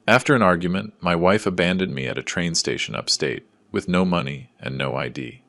After an argument, my wife abandoned me at a train station upstate, with no money and no ID.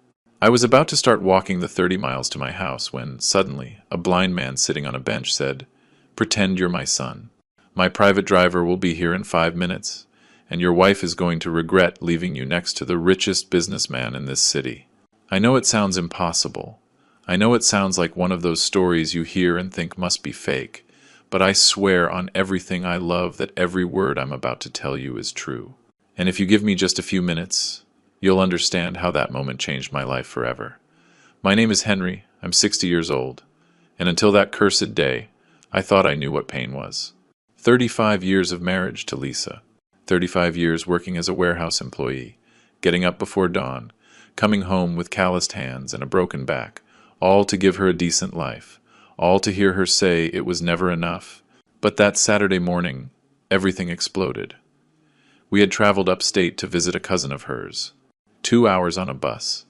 I was about to start walking the 30 miles to my house when, suddenly, a blind man sitting on a bench said, "Pretend you're my son. My private driver will be here in 5 minutes, and your wife is going to regret leaving you next to the richest businessman in this city." I know it sounds impossible. I know it sounds like one of those stories you hear and think must be fake, but I swear on everything I love that every word I'm about to tell you is true. And if you give me just a few minutes, you'll understand how that moment changed my life forever. My name is Henry. I'm 60 years old. And until that cursed day, I thought I knew what pain was. 35 years of marriage to Lisa. 35 years working as a warehouse employee, getting up before dawn, coming home with calloused hands and a broken back, all to give her a decent life, all to hear her say it was never enough. But that Saturday morning, everything exploded. We had traveled upstate to visit a cousin of hers. 2 hours on a bus,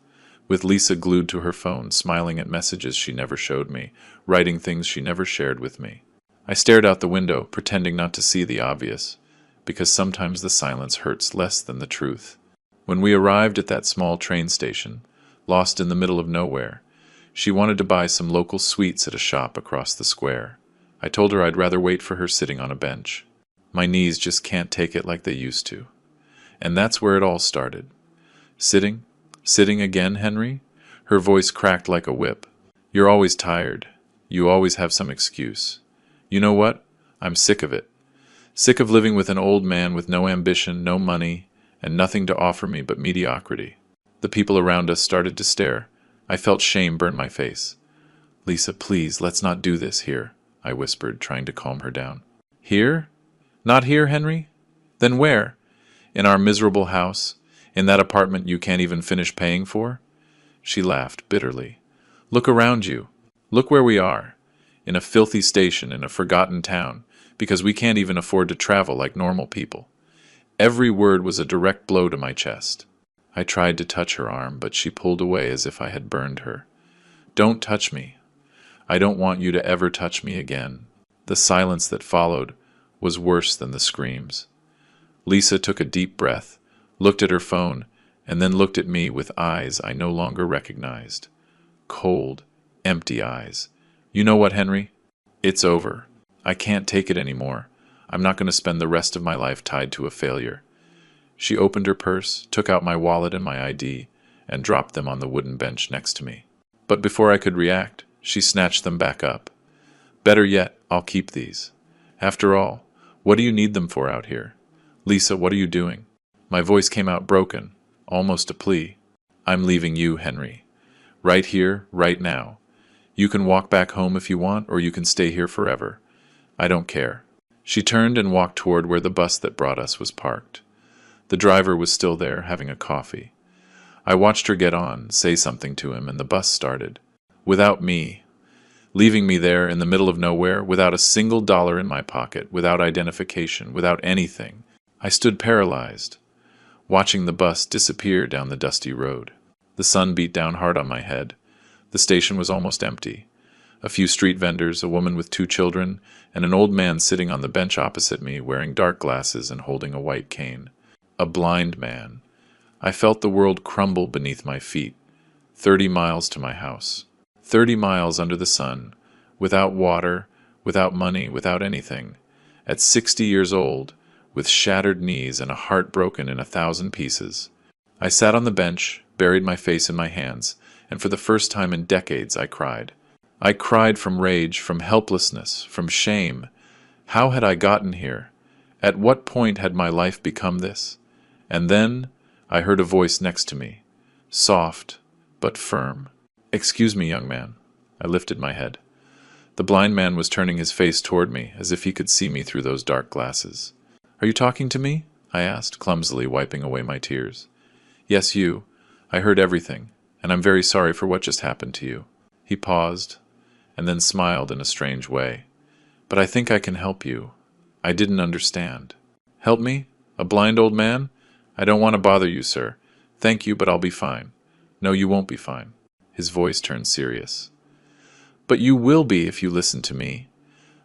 with Lisa glued to her phone, smiling at messages she never showed me, writing things she never shared with me. I stared out the window, pretending not to see the obvious, because sometimes the silence hurts less than the truth. When we arrived at that small train station, lost in the middle of nowhere, she wanted to buy some local sweets at a shop across the square. I told her I'd rather wait for her sitting on a bench. My knees just can't take it like they used to. And that's where it all started. Sitting? Sitting again, Henry? Her voice cracked like a whip. You're always tired. You always have some excuse. You know what? I'm sick of it. Sick of living with an old man with no ambition, no money, and nothing to offer me but mediocrity. The people around us started to stare. I felt shame burn my face. "Lisa, please, let's not do this here," I whispered, trying to calm her down. "Here? Not here, Henry? Then where? In our miserable house? In that apartment you can't even finish paying for?" She laughed bitterly. "Look around you. Look where we are. In a filthy station in a forgotten town, because we can't even afford to travel like normal people." Every word was a direct blow to my chest. I tried to touch her arm, but she pulled away as if I had burned her. "Don't touch me. I don't want you to ever touch me again." The silence that followed was worse than the screams. Lisa took a deep breath, looked at her phone, and then looked at me with eyes I no longer recognized. Cold, empty eyes. "You know what, Henry? It's over. I can't take it anymore. I'm not going to spend the rest of my life tied to a failure." She opened her purse, took out my wallet and my ID, and dropped them on the wooden bench next to me. But before I could react, she snatched them back up. "Better yet, I'll keep these. After all, what do you need them for out here? Lisa, what are you doing?" My voice came out broken, almost a plea. "I'm leaving you, Henry. Right here, right now. You can walk back home if you want, or you can stay here forever. I don't care." She turned and walked toward where the bus that brought us was parked. The driver was still there, having a coffee. I watched her get on, say something to him, and the bus started. Without me. Leaving me there in the middle of nowhere, without a single dollar in my pocket, without identification, without anything. I stood paralyzed, watching the bus disappear down the dusty road. The sun beat down hard on my head. The station was almost empty. A few street vendors, a woman with 2 children, and an old man sitting on the bench opposite me, wearing dark glasses and holding a white cane. A blind man. I felt the world crumble beneath my feet. 30 miles to my house. 30 miles under the sun, without water, without money, without anything. At 60 years old, with shattered knees and a heart broken in 1,000 pieces. I sat on the bench, buried my face in my hands, and for the first time in decades I cried. I cried from rage, from helplessness, from shame. How had I gotten here? At what point had my life become this? And then I heard a voice next to me, soft but firm. "Excuse me, young man." I lifted my head. The blind man was turning his face toward me, as if he could see me through those dark glasses. "Are you talking to me?" I asked, clumsily wiping away my tears. "Yes, you. I heard everything, and I'm very sorry for what just happened to you." He paused, and then smiled in a strange way. "But I think I can help you." I didn't understand. "Help me? A blind old man? I don't want to bother you, sir. Thank you, but I'll be fine." "No, you won't be fine." His voice turned serious. "But you will be if you listen to me.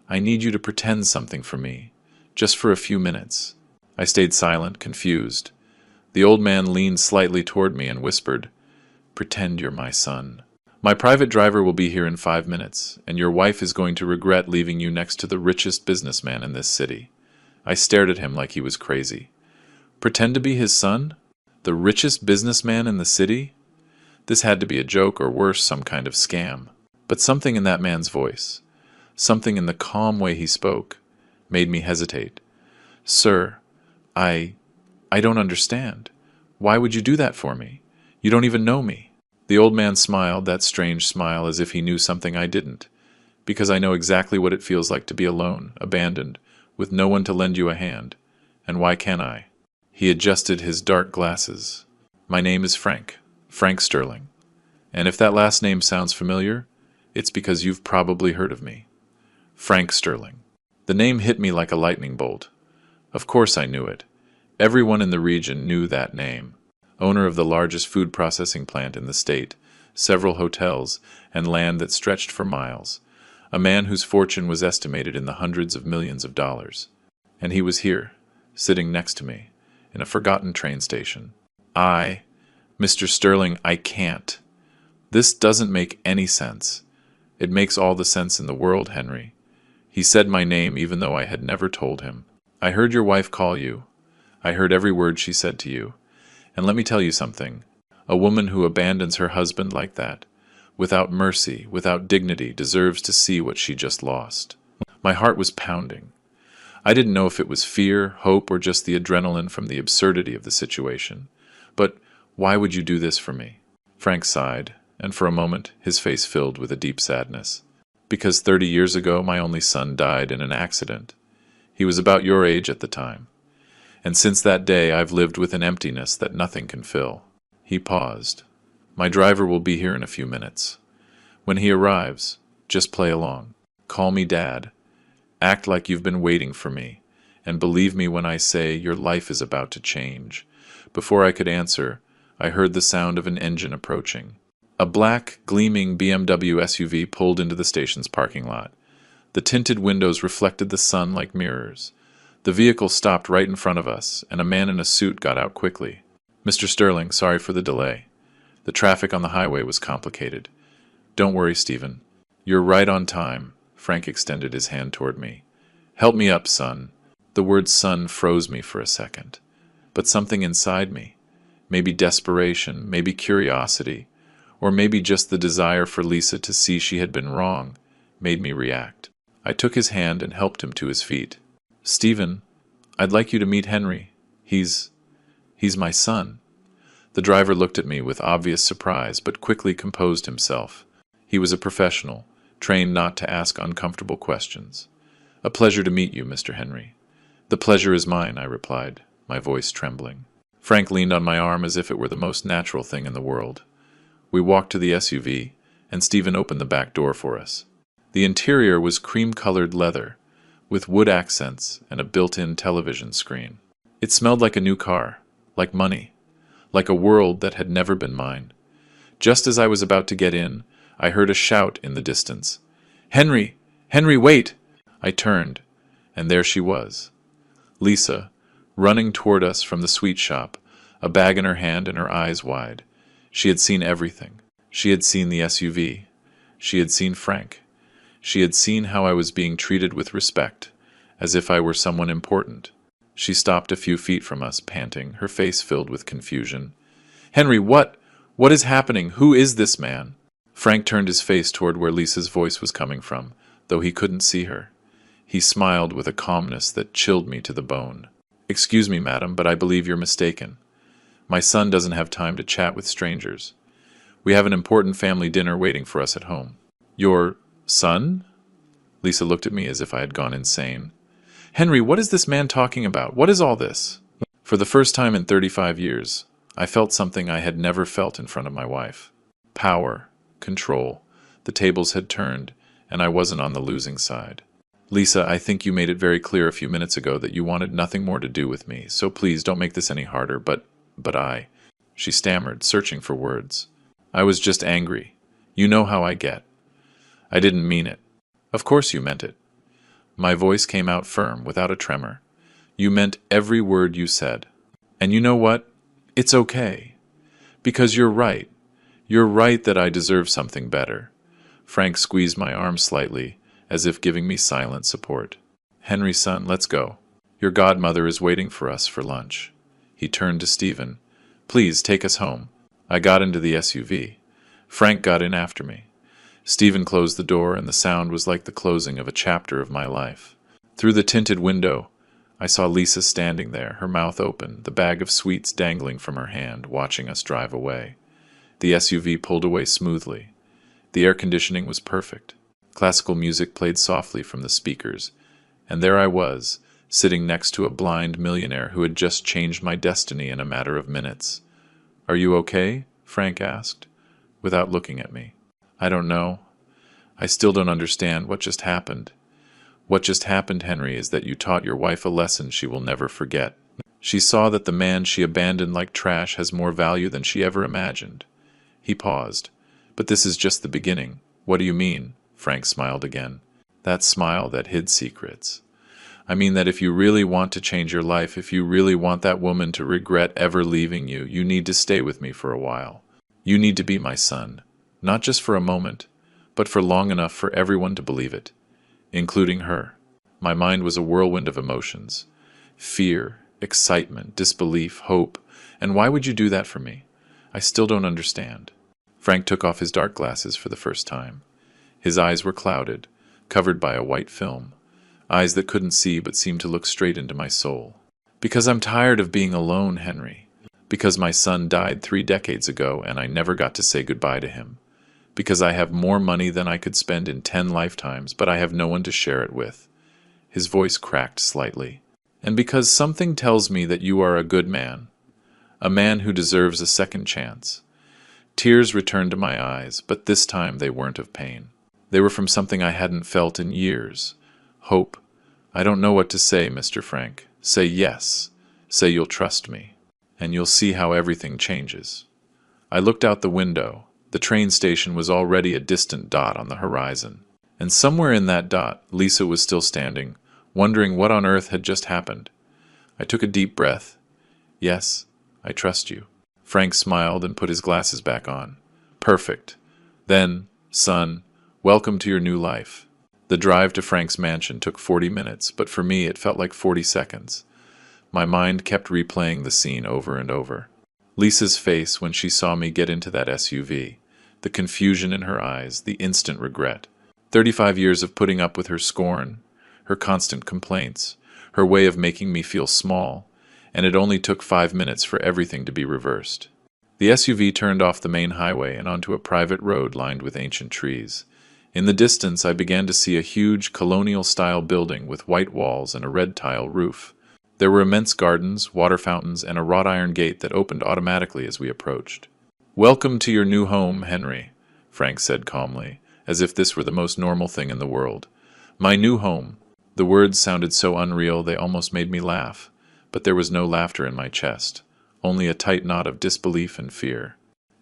I need you to pretend something for me, just for a few minutes." I stayed silent, confused. The old man leaned slightly toward me and whispered, "Pretend you're my son. My private driver will be here in 5 minutes, and your wife is going to regret leaving you next to the richest businessman in this city." I stared at him like he was crazy. Pretend to be his son? The richest businessman in the city? This had to be a joke or worse, some kind of scam. But something in that man's voice, something in the calm way he spoke, made me hesitate. "Sir, I I don't understand. Why would you do that for me? You don't even know me." The old man smiled, that strange smile, as if he knew something I didn't. "Because I know exactly what it feels like to be alone, abandoned, with no one to lend you a hand. And why can't I?" He adjusted his dark glasses. "My name is Frank. Frank Sterling. And if that last name sounds familiar, it's because you've probably heard of me. Frank Sterling." The name hit me like a lightning bolt. Of course I knew it. Everyone in the region knew that name. Owner of the largest food processing plant in the state, several hotels, and land that stretched for miles. A man whose fortune was estimated in the hundreds of millions of dollars. And he was here, sitting next to me, in a forgotten train station. Mr. Sterling, I can't. This doesn't make any sense. It makes all the sense in the world, Henry. He said my name even though I had never told him. "I heard your wife call you. I heard every word she said to you. And let me tell you something. A woman who abandons her husband like that, without mercy, without dignity, deserves to see what she just lost." My heart was pounding. I didn't know if it was fear, hope, or just the adrenaline from the absurdity of the situation. But why would you do this for me? Frank sighed, and for a moment his face filled with a deep sadness. "Because 30 years ago my only son died in an accident. He was about your age at the time. And since that day I've lived with an emptiness that nothing can fill." He paused. "My driver will be here in a few minutes. When he arrives, just play along. Call me Dad. Act like you've been waiting for me, and believe me when I say your life is about to change." Before I could answer, I heard the sound of an engine approaching. A black, gleaming BMW SUV pulled into the station's parking lot. The tinted windows reflected the sun like mirrors. The vehicle stopped right in front of us, and a man in a suit got out quickly. "Mr. Sterling, sorry for the delay. The traffic on the highway was complicated." "Don't worry, Stephen. You're right on time." Frank extended his hand toward me. "Help me up, son." The word son froze me for a second. But something inside me, maybe desperation, maybe curiosity, or maybe just the desire for Lisa to see she had been wrong, made me react. I took his hand and helped him to his feet. "Stephen, I'd like you to meet Henry. He's my son." The driver looked at me with obvious surprise, but quickly composed himself. He was a professional, trained not to ask uncomfortable questions. "A pleasure to meet you, Mr. Henry." "The pleasure is mine," I replied, my voice trembling. Frank leaned on my arm as if it were the most natural thing in the world. We walked to the SUV, and Stephen opened the back door for us. The interior was cream-colored leather, with wood accents and a built-in television screen. It smelled like a new car, like money, like a world that had never been mine. Just as I was about to get in, I heard a shout in the distance. "Henry! Henry, wait!" I turned, and there she was. Lisa, running toward us from the sweet shop, a bag in her hand and her eyes wide. She had seen everything. She had seen the SUV. She had seen Frank. She had seen how I was being treated with respect, as if I were someone important. She stopped a few feet from us, panting, her face filled with confusion. "Henry, what is happening? Who is this man?" Frank turned his face toward where Lisa's voice was coming from, though he couldn't see her. He smiled with a calmness that chilled me to the bone. "Excuse me, madam, but I believe you're mistaken. My son doesn't have time to chat with strangers. We have an important family dinner waiting for us at home." "Your son?" Lisa looked at me as if I had gone insane. "Henry, what is this man talking about? What is all this?" For the first time in 35 years, I felt something I had never felt in front of my wife. Power, control. The tables had turned, and I wasn't on the losing side. "Lisa, I think you made it very clear a few minutes ago that you wanted nothing more to do with me, so please don't make this any harder, but I—" She stammered, searching for words. "I was just angry. You know how I get." "I didn't mean it." "Of course you meant it." My voice came out firm, without a tremor. You meant every word you said. And you know what? It's okay. Because you're right. You're right that I deserve something better. Frank squeezed my arm slightly, as if giving me silent support. Henry, son, let's go. Your godmother is waiting for us for lunch. He turned to Stephen. Please take us home. I got into the SUV. Frank got in after me. Stephen closed the door, and the sound was like the closing of a chapter of my life. Through the tinted window, I saw Lisa standing there, her mouth open, the bag of sweets dangling from her hand, watching us drive away. The SUV pulled away smoothly. The air conditioning was perfect. Classical music played softly from the speakers, and there I was, sitting next to a blind millionaire who had just changed my destiny in a matter of minutes. Are you okay? Frank asked, without looking at me. I don't know. I still don't understand what just happened. What just happened, Henry, is that you taught your wife a lesson she will never forget. She saw that the man she abandoned like trash has more value than she ever imagined. He paused. But this is just the beginning. What do you mean? Frank smiled again. That smile that hid secrets. I mean that if you really want to change your life, if you really want that woman to regret ever leaving you, you need to stay with me for a while. You need to be my son. Not just for a moment, but for long enough for everyone to believe it, including her. My mind was a whirlwind of emotions. Fear, excitement, disbelief, hope. And why would you do that for me? I still don't understand. Frank took off his dark glasses for the first time. His eyes were clouded, covered by a white film. Eyes that couldn't see but seemed to look straight into my soul. Because I'm tired of being alone, Henry. Because my son died 3 decades ago and I never got to say goodbye to him. Because I have more money than I could spend in 10 lifetimes, but I have no one to share it with. His voice cracked slightly. And because something tells me that you are a good man. A man who deserves a second chance. Tears returned to my eyes, but this time they weren't of pain. They were from something I hadn't felt in years. Hope. I don't know what to say, Mr. Frank. Say yes. Say you'll trust me. And you'll see how everything changes. I looked out the window. The train station was already a distant dot on the horizon. And somewhere in that dot, Lisa was still standing, wondering what on earth had just happened. I took a deep breath. Yes, I trust you. Frank smiled and put his glasses back on. Perfect. Then, son, welcome to your new life. The drive to Frank's mansion took 40 minutes, but for me it felt like 40 seconds. My mind kept replaying the scene over and over. Lisa's face when she saw me get into that SUV. The confusion in her eyes, the instant regret. 35 years of putting up with her scorn, her constant complaints, her way of making me feel small, and it only took 5 minutes for everything to be reversed. The SUV turned off the main highway and onto a private road lined with ancient trees. In the distance, I began to see a huge colonial-style building with white walls and a red tile roof. There were immense gardens, water fountains, and a wrought iron gate that opened automatically as we approached. Welcome to your new home, Henry, Frank said calmly, as if this were the most normal thing in the world. My new home. The words sounded so unreal they almost made me laugh, but there was no laughter in my chest, only a tight knot of disbelief and fear.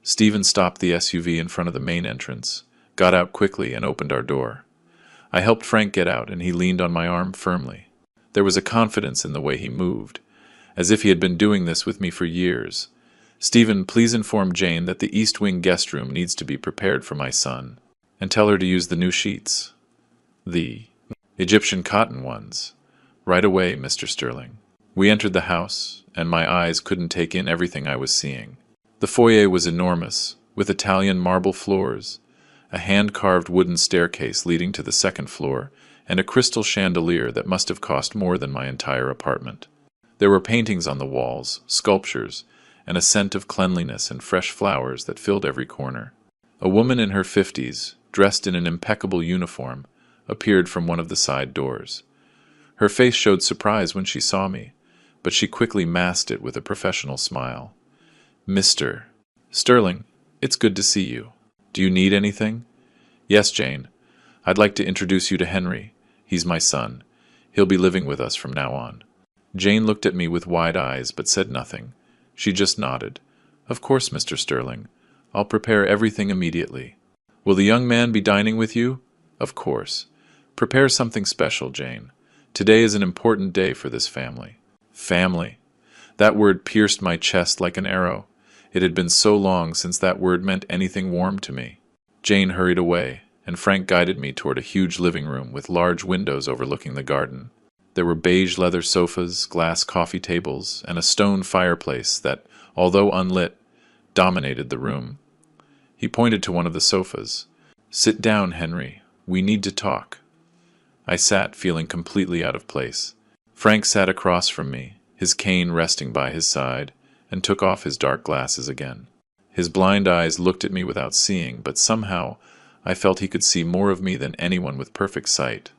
Stephen stopped the SUV in front of the main entrance, got out quickly, and opened our door. I helped Frank get out, and he leaned on my arm firmly. There was a confidence in the way he moved, as if he had been doing this with me for years. Stephen, please inform Jane that the East Wing guest room needs to be prepared for my son, and tell her to use the new sheets. The Egyptian cotton ones. Right away, Mr. Sterling. We entered the house, and my eyes couldn't take in everything I was seeing. The foyer was enormous, with Italian marble floors, a hand-carved wooden staircase leading to the second floor, and a crystal chandelier that must have cost more than my entire apartment. There were paintings on the walls, sculptures, and a scent of cleanliness and fresh flowers that filled every corner. A woman in her 50s, dressed in an impeccable uniform, appeared from one of the side doors. Her face showed surprise when she saw me, but she quickly masked it with a professional smile. Mr. Sterling, it's good to see you. Do you need anything? Yes, Jane. I'd like to introduce you to Henry. He's my son. He'll be living with us from now on. Jane looked at me with wide eyes but said nothing. She just nodded. Of course, Mr. Sterling. I'll prepare everything immediately. Will the young man be dining with you? Of course. Prepare something special, Jane. Today is an important day for this family. Family. That word pierced my chest like an arrow. It had been so long since that word meant anything warm to me. Jane hurried away, and Frank guided me toward a huge living room with large windows overlooking the garden. There were beige leather sofas, glass coffee tables, and a stone fireplace that, although unlit, dominated the room. He pointed to one of the sofas. "Sit down, Henry. We need to talk." I sat, feeling completely out of place. Frank sat across from me, his cane resting by his side, and took off his dark glasses again. His blind eyes looked at me without seeing, but somehow I felt he could see more of me than anyone with perfect sight.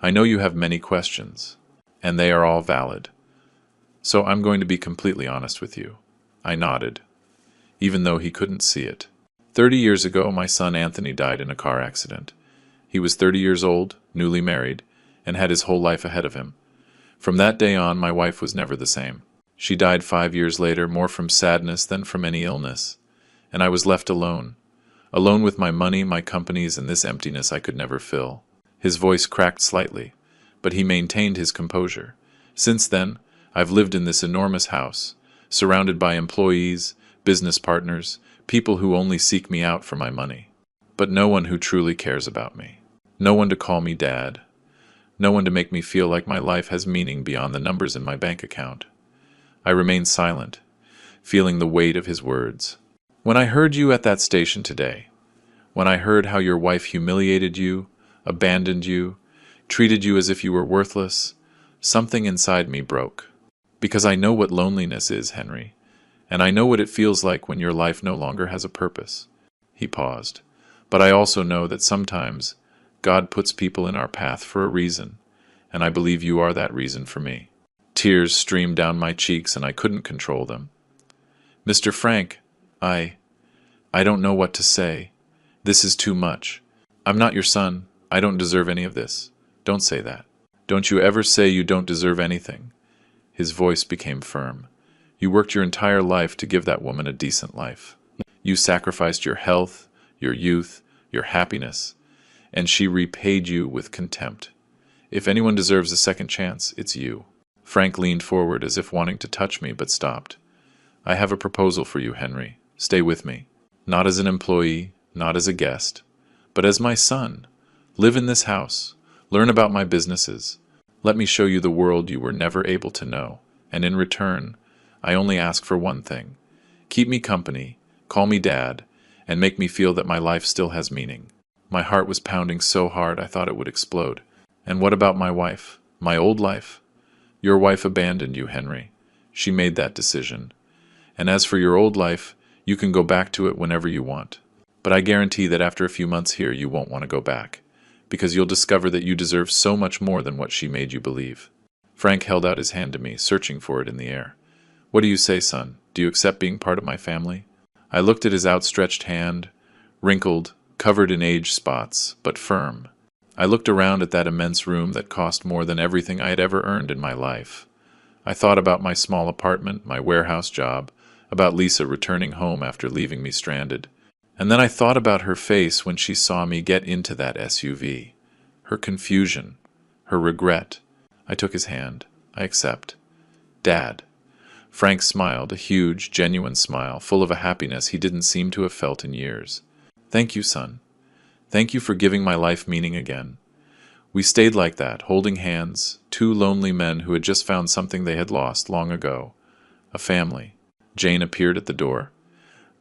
"I know you have many questions, and they are all valid. So I'm going to be completely honest with you." I nodded, even though he couldn't see it. 30 years ago, my son Anthony died in a car accident. He was 30 years old, newly married, and had his whole life ahead of him. From that day on, my wife was never the same. She died 5 years later, more from sadness than from any illness. And I was left alone. Alone with my money, my companies, and this emptiness I could never fill. His voice cracked slightly, but he maintained his composure. Since then, I've lived in this enormous house, surrounded by employees, business partners, people who only seek me out for my money. But no one who truly cares about me. No one to call me Dad. No one to make me feel like my life has meaning beyond the numbers in my bank account. I remained silent, feeling the weight of his words. "When I heard you at that station today, when I heard how your wife humiliated you, abandoned you, treated you as if you were worthless, something inside me broke. Because I know what loneliness is, Henry, and I know what it feels like when your life no longer has a purpose." He paused. "But I also know that sometimes God puts people in our path for a reason, and I believe you are that reason for me." Tears streamed down my cheeks, and I couldn't control them. "Mr. Frank, I don't know what to say. This is too much. I'm not your son. I don't deserve any of this. Don't say that. Don't you ever say you don't deserve anything." His voice became firm. "You worked your entire life to give that woman a decent life. You sacrificed your health, your youth, your happiness, and she repaid you with contempt. If anyone deserves a second chance, it's you." Frank leaned forward as if wanting to touch me, but stopped. "I have a proposal for you, Henry. Stay with me. Not as an employee, not as a guest, but as my son. Live in this house. Learn about my businesses. Let me show you the world you were never able to know. And in return, I only ask for one thing. Keep me company, call me Dad, and make me feel that my life still has meaning." My heart was pounding so hard I thought it would explode. "And what about my wife? My old life?" "Your wife abandoned you, Henry. She made that decision. And as for your old life, you can go back to it whenever you want. But I guarantee that after a few months here, you won't want to go back, because you'll discover that you deserve so much more than what she made you believe." Frank held out his hand to me, searching for it in the air. "What do you say, son? Do you accept being part of my family?" I looked at his outstretched hand, wrinkled, covered in age spots, but firm. I looked around at that immense room that cost more than everything I had ever earned in my life. I thought about my small apartment, my warehouse job, about Lisa returning home after leaving me stranded. And then I thought about her face when she saw me get into that SUV. Her confusion, her regret. I took his hand. "I accept. Dad." Frank smiled, a huge, genuine smile, full of a happiness he didn't seem to have felt in years. "Thank you, son. Thank you for giving my life meaning again." We stayed like that, holding hands, two lonely men who had just found something they had lost long ago. A family. Jane appeared at the door.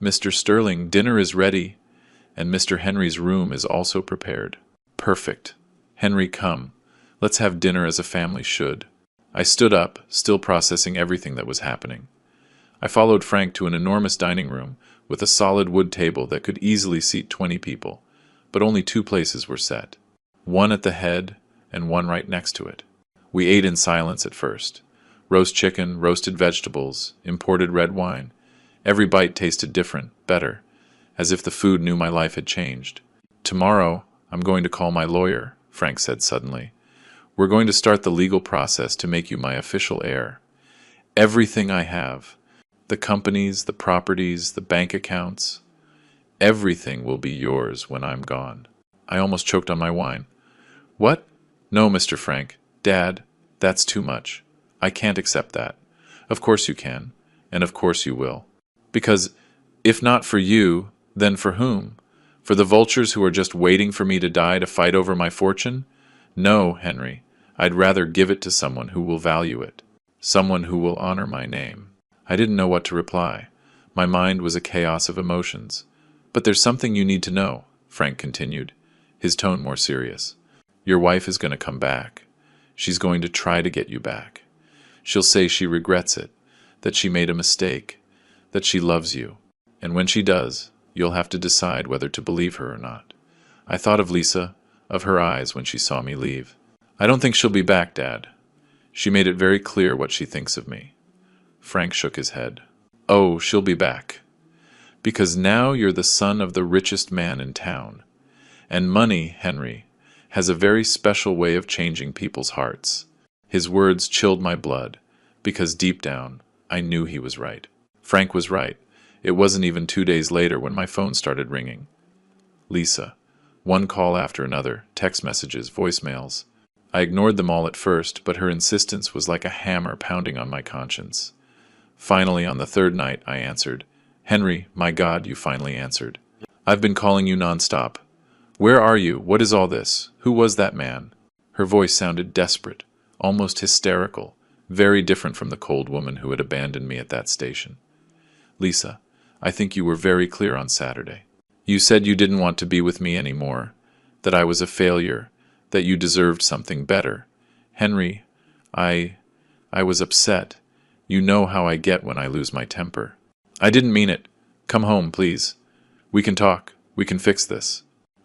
"Mr. Sterling, dinner is ready, and Mr. Henry's room is also prepared." "Perfect. Henry, come. Let's have dinner as a family should." I stood up, still processing everything that was happening. I followed Frank to an enormous dining room with a solid wood table that could easily seat 20 people, but only 2 places were set. One at the head and one right next to it. We ate in silence at first. Roast chicken, roasted vegetables, imported red wine. Every bite tasted different, better, as if the food knew my life had changed. "Tomorrow, I'm going to call my lawyer," Frank said suddenly. "We're going to start the legal process to make you my official heir. Everything I have, the companies, the properties, the bank accounts, everything will be yours when I'm gone." I almost choked on my wine. "What? No, Mr. Frank. Dad, that's too much. I can't accept that. Of course you can, and of course you will. Because if not for you, then for whom? For the vultures who are just waiting for me to die to fight over my fortune? No, Henry. I'd rather give it to someone who will value it. Someone who will honor my name. I didn't know what to reply. My mind was a chaos of emotions. But there's something you need to know, Frank continued, his tone more serious. Your wife is going to come back. She's going to try to get you back. She'll say she regrets it, that she made a mistake, that she loves you. And when she does, you'll have to decide whether to believe her or not. I thought of Lisa, of her eyes when she saw me leave. I don't think she'll be back, Dad. She made it very clear what she thinks of me. Frank shook his head. Oh, she'll be back. Because now you're the son of the richest man in town. And money, Henry, has a very special way of changing people's hearts. His words chilled my blood, because deep down, I knew he was right. Frank was right. It wasn't even 2 days later when my phone started ringing. Lisa. One call after another, text messages, voicemails. I ignored them all at first, but her insistence was like a hammer pounding on my conscience. Finally, on the third night, I answered. Henry, my God, you finally answered. I've been calling you nonstop. Where are you? What is all this? Who was that man? Her voice sounded desperate, almost hysterical, very different from the cold woman who had abandoned me at that station. Lisa, I think you were very clear on Saturday. You said you didn't want to be with me anymore, that I was a failure, that you deserved something better. Henry, I was upset. You know how I get when I lose my temper. I didn't mean it. Come home, please. We can talk. We can fix this.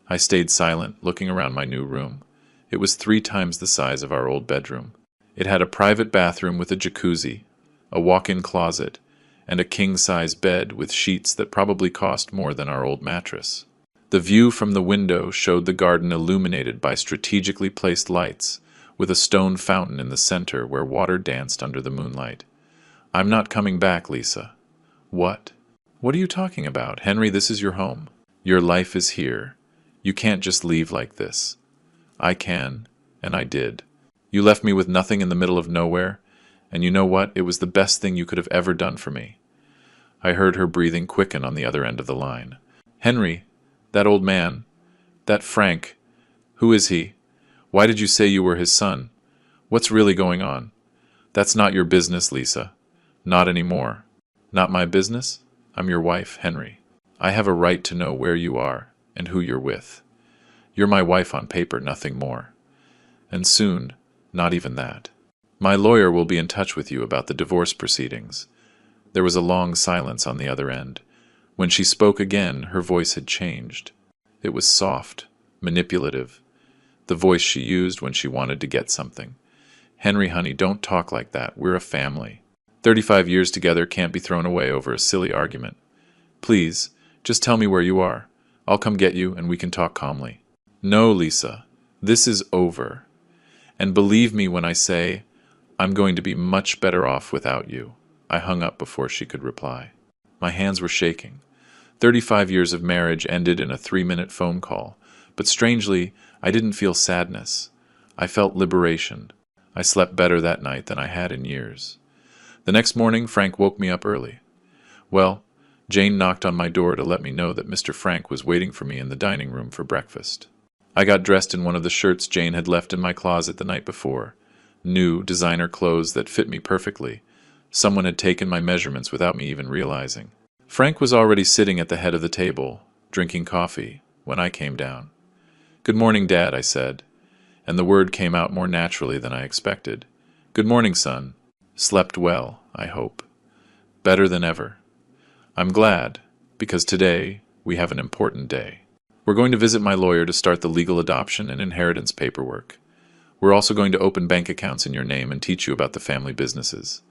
I stayed silent, looking around my new room. It was 3 times the size of our old bedroom. It had a private bathroom with a jacuzzi, a walk-in closet, and a king-size bed with sheets that probably cost more than our old mattress. The view from the window showed the garden illuminated by strategically placed lights, with a stone fountain in the center where water danced under the moonlight. I'm not coming back, Lisa. What? What are you talking about? Henry, this is your home. Your life is here. You can't just leave like this. I can, and I did. You left me with nothing in the middle of nowhere, and you know what? It was the best thing you could have ever done for me. I heard her breathing quicken on the other end of the line. Henry, that old man, that Frank, who is he? Why did you say you were his son? What's really going on? That's not your business, Lisa. Not anymore. Not my business? I'm your wife, Henry. I have a right to know where you are and who you're with. You're my wife on paper, nothing more. And soon, not even that. My lawyer will be in touch with you about the divorce proceedings. There was a long silence on the other end. When she spoke again, her voice had changed. It was soft, manipulative. The voice she used when she wanted to get something. Henry, honey, don't talk like that. We're a family. 35 years together can't be thrown away over a silly argument. Please, just tell me where you are. I'll come get you and we can talk calmly. No, Lisa, this is over. And believe me when I say, I'm going to be much better off without you. I hung up before she could reply. My hands were shaking. 35 years of marriage ended in a 3-minute phone call, but strangely, I didn't feel sadness. I felt liberation. I slept better that night than I had in years. The next morning, Frank woke me up early. Well, Jane knocked on my door to let me know that Mr. Frank was waiting for me in the dining room for breakfast. I got dressed in one of the shirts Jane had left in my closet the night before. New, designer clothes that fit me perfectly. Someone had taken my measurements without me even realizing. Frank was already sitting at the head of the table, drinking coffee, when I came down. Good morning, Dad, I said, and the word came out more naturally than I expected. Good morning, son. Slept well, I hope. Better than ever. I'm glad, because today we have an important day. We're going to visit my lawyer to start the legal adoption and inheritance paperwork. We're also going to open bank accounts in your name and teach you about the family businesses.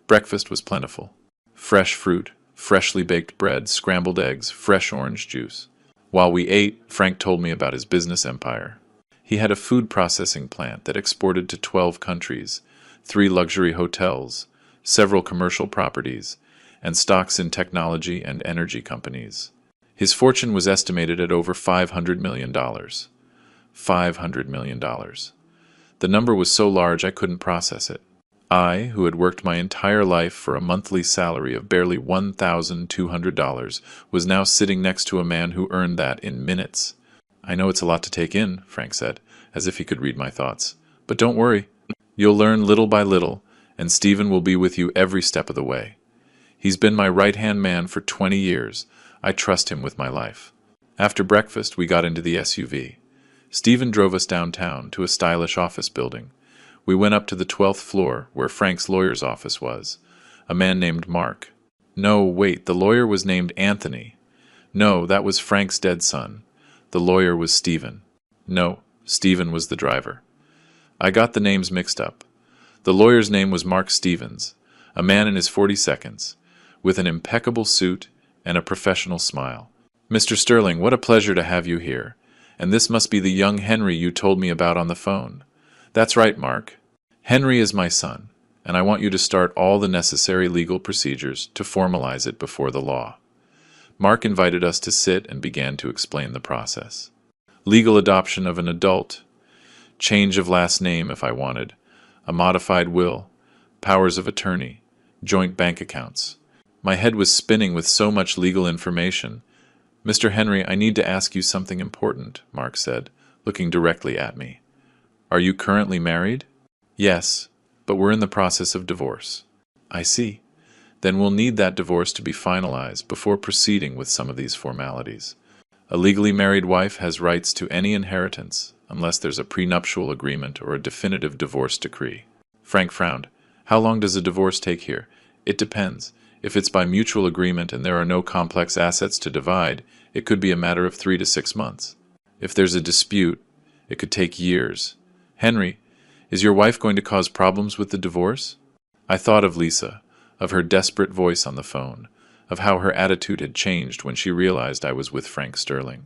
Breakfast was plentiful. Fresh fruit, freshly baked bread, scrambled eggs, fresh orange juice. While we ate, Frank told me about his business empire. He had a food processing plant that exported to 12 countries, 3 luxury hotels, several commercial properties, and stocks in technology and energy companies. His fortune was estimated at over $500 million. $500 million. The number was so large I couldn't process it. I, who had worked my entire life for a monthly salary of barely $1,200, was now sitting next to a man who earned that in minutes. I know it's a lot to take in, Frank said, as if he could read my thoughts. But don't worry. You'll learn little by little, and Stephen will be with you every step of the way. He's been my right-hand man for 20 years. I trust him with my life. After breakfast, we got into the SUV. Stephen drove us downtown to a stylish office building. We went up to the 12th floor, where Frank's lawyer's office was. A man named Mark. No, wait, the lawyer was named Anthony. No, that was Frank's dead son. The lawyer was Stephen. No, Stephen was the driver. I got the names mixed up. The lawyer's name was Mark Stevens, a man in his 42nds, with an impeccable suit and a professional smile. Mr. Sterling, what a pleasure to have you here. And this must be the young Henry you told me about on the phone. That's right, Mark. Henry is my son, and I want you to start all the necessary legal procedures to formalize it before the law. Mark invited us to sit and began to explain the process. Legal adoption of an adult, change of last name if I wanted, a modified will, powers of attorney, joint bank accounts. My head was spinning with so much legal information. Mr. Henry, I need to ask you something important, Mark said, looking directly at me. Are you currently married? Yes, but we're in the process of divorce. I see. Then we'll need that divorce to be finalized before proceeding with some of these formalities. A legally married wife has rights to any inheritance, unless there's a prenuptial agreement or a definitive divorce decree. Frank frowned. How long does a divorce take here? It depends. If it's by mutual agreement and there are no complex assets to divide, it could be a matter of 3 to 6 months. If there's a dispute, it could take years. Henry, is your wife going to cause problems with the divorce? I thought of Lisa, of her desperate voice on the phone, of how her attitude had changed when she realized I was with Frank Sterling.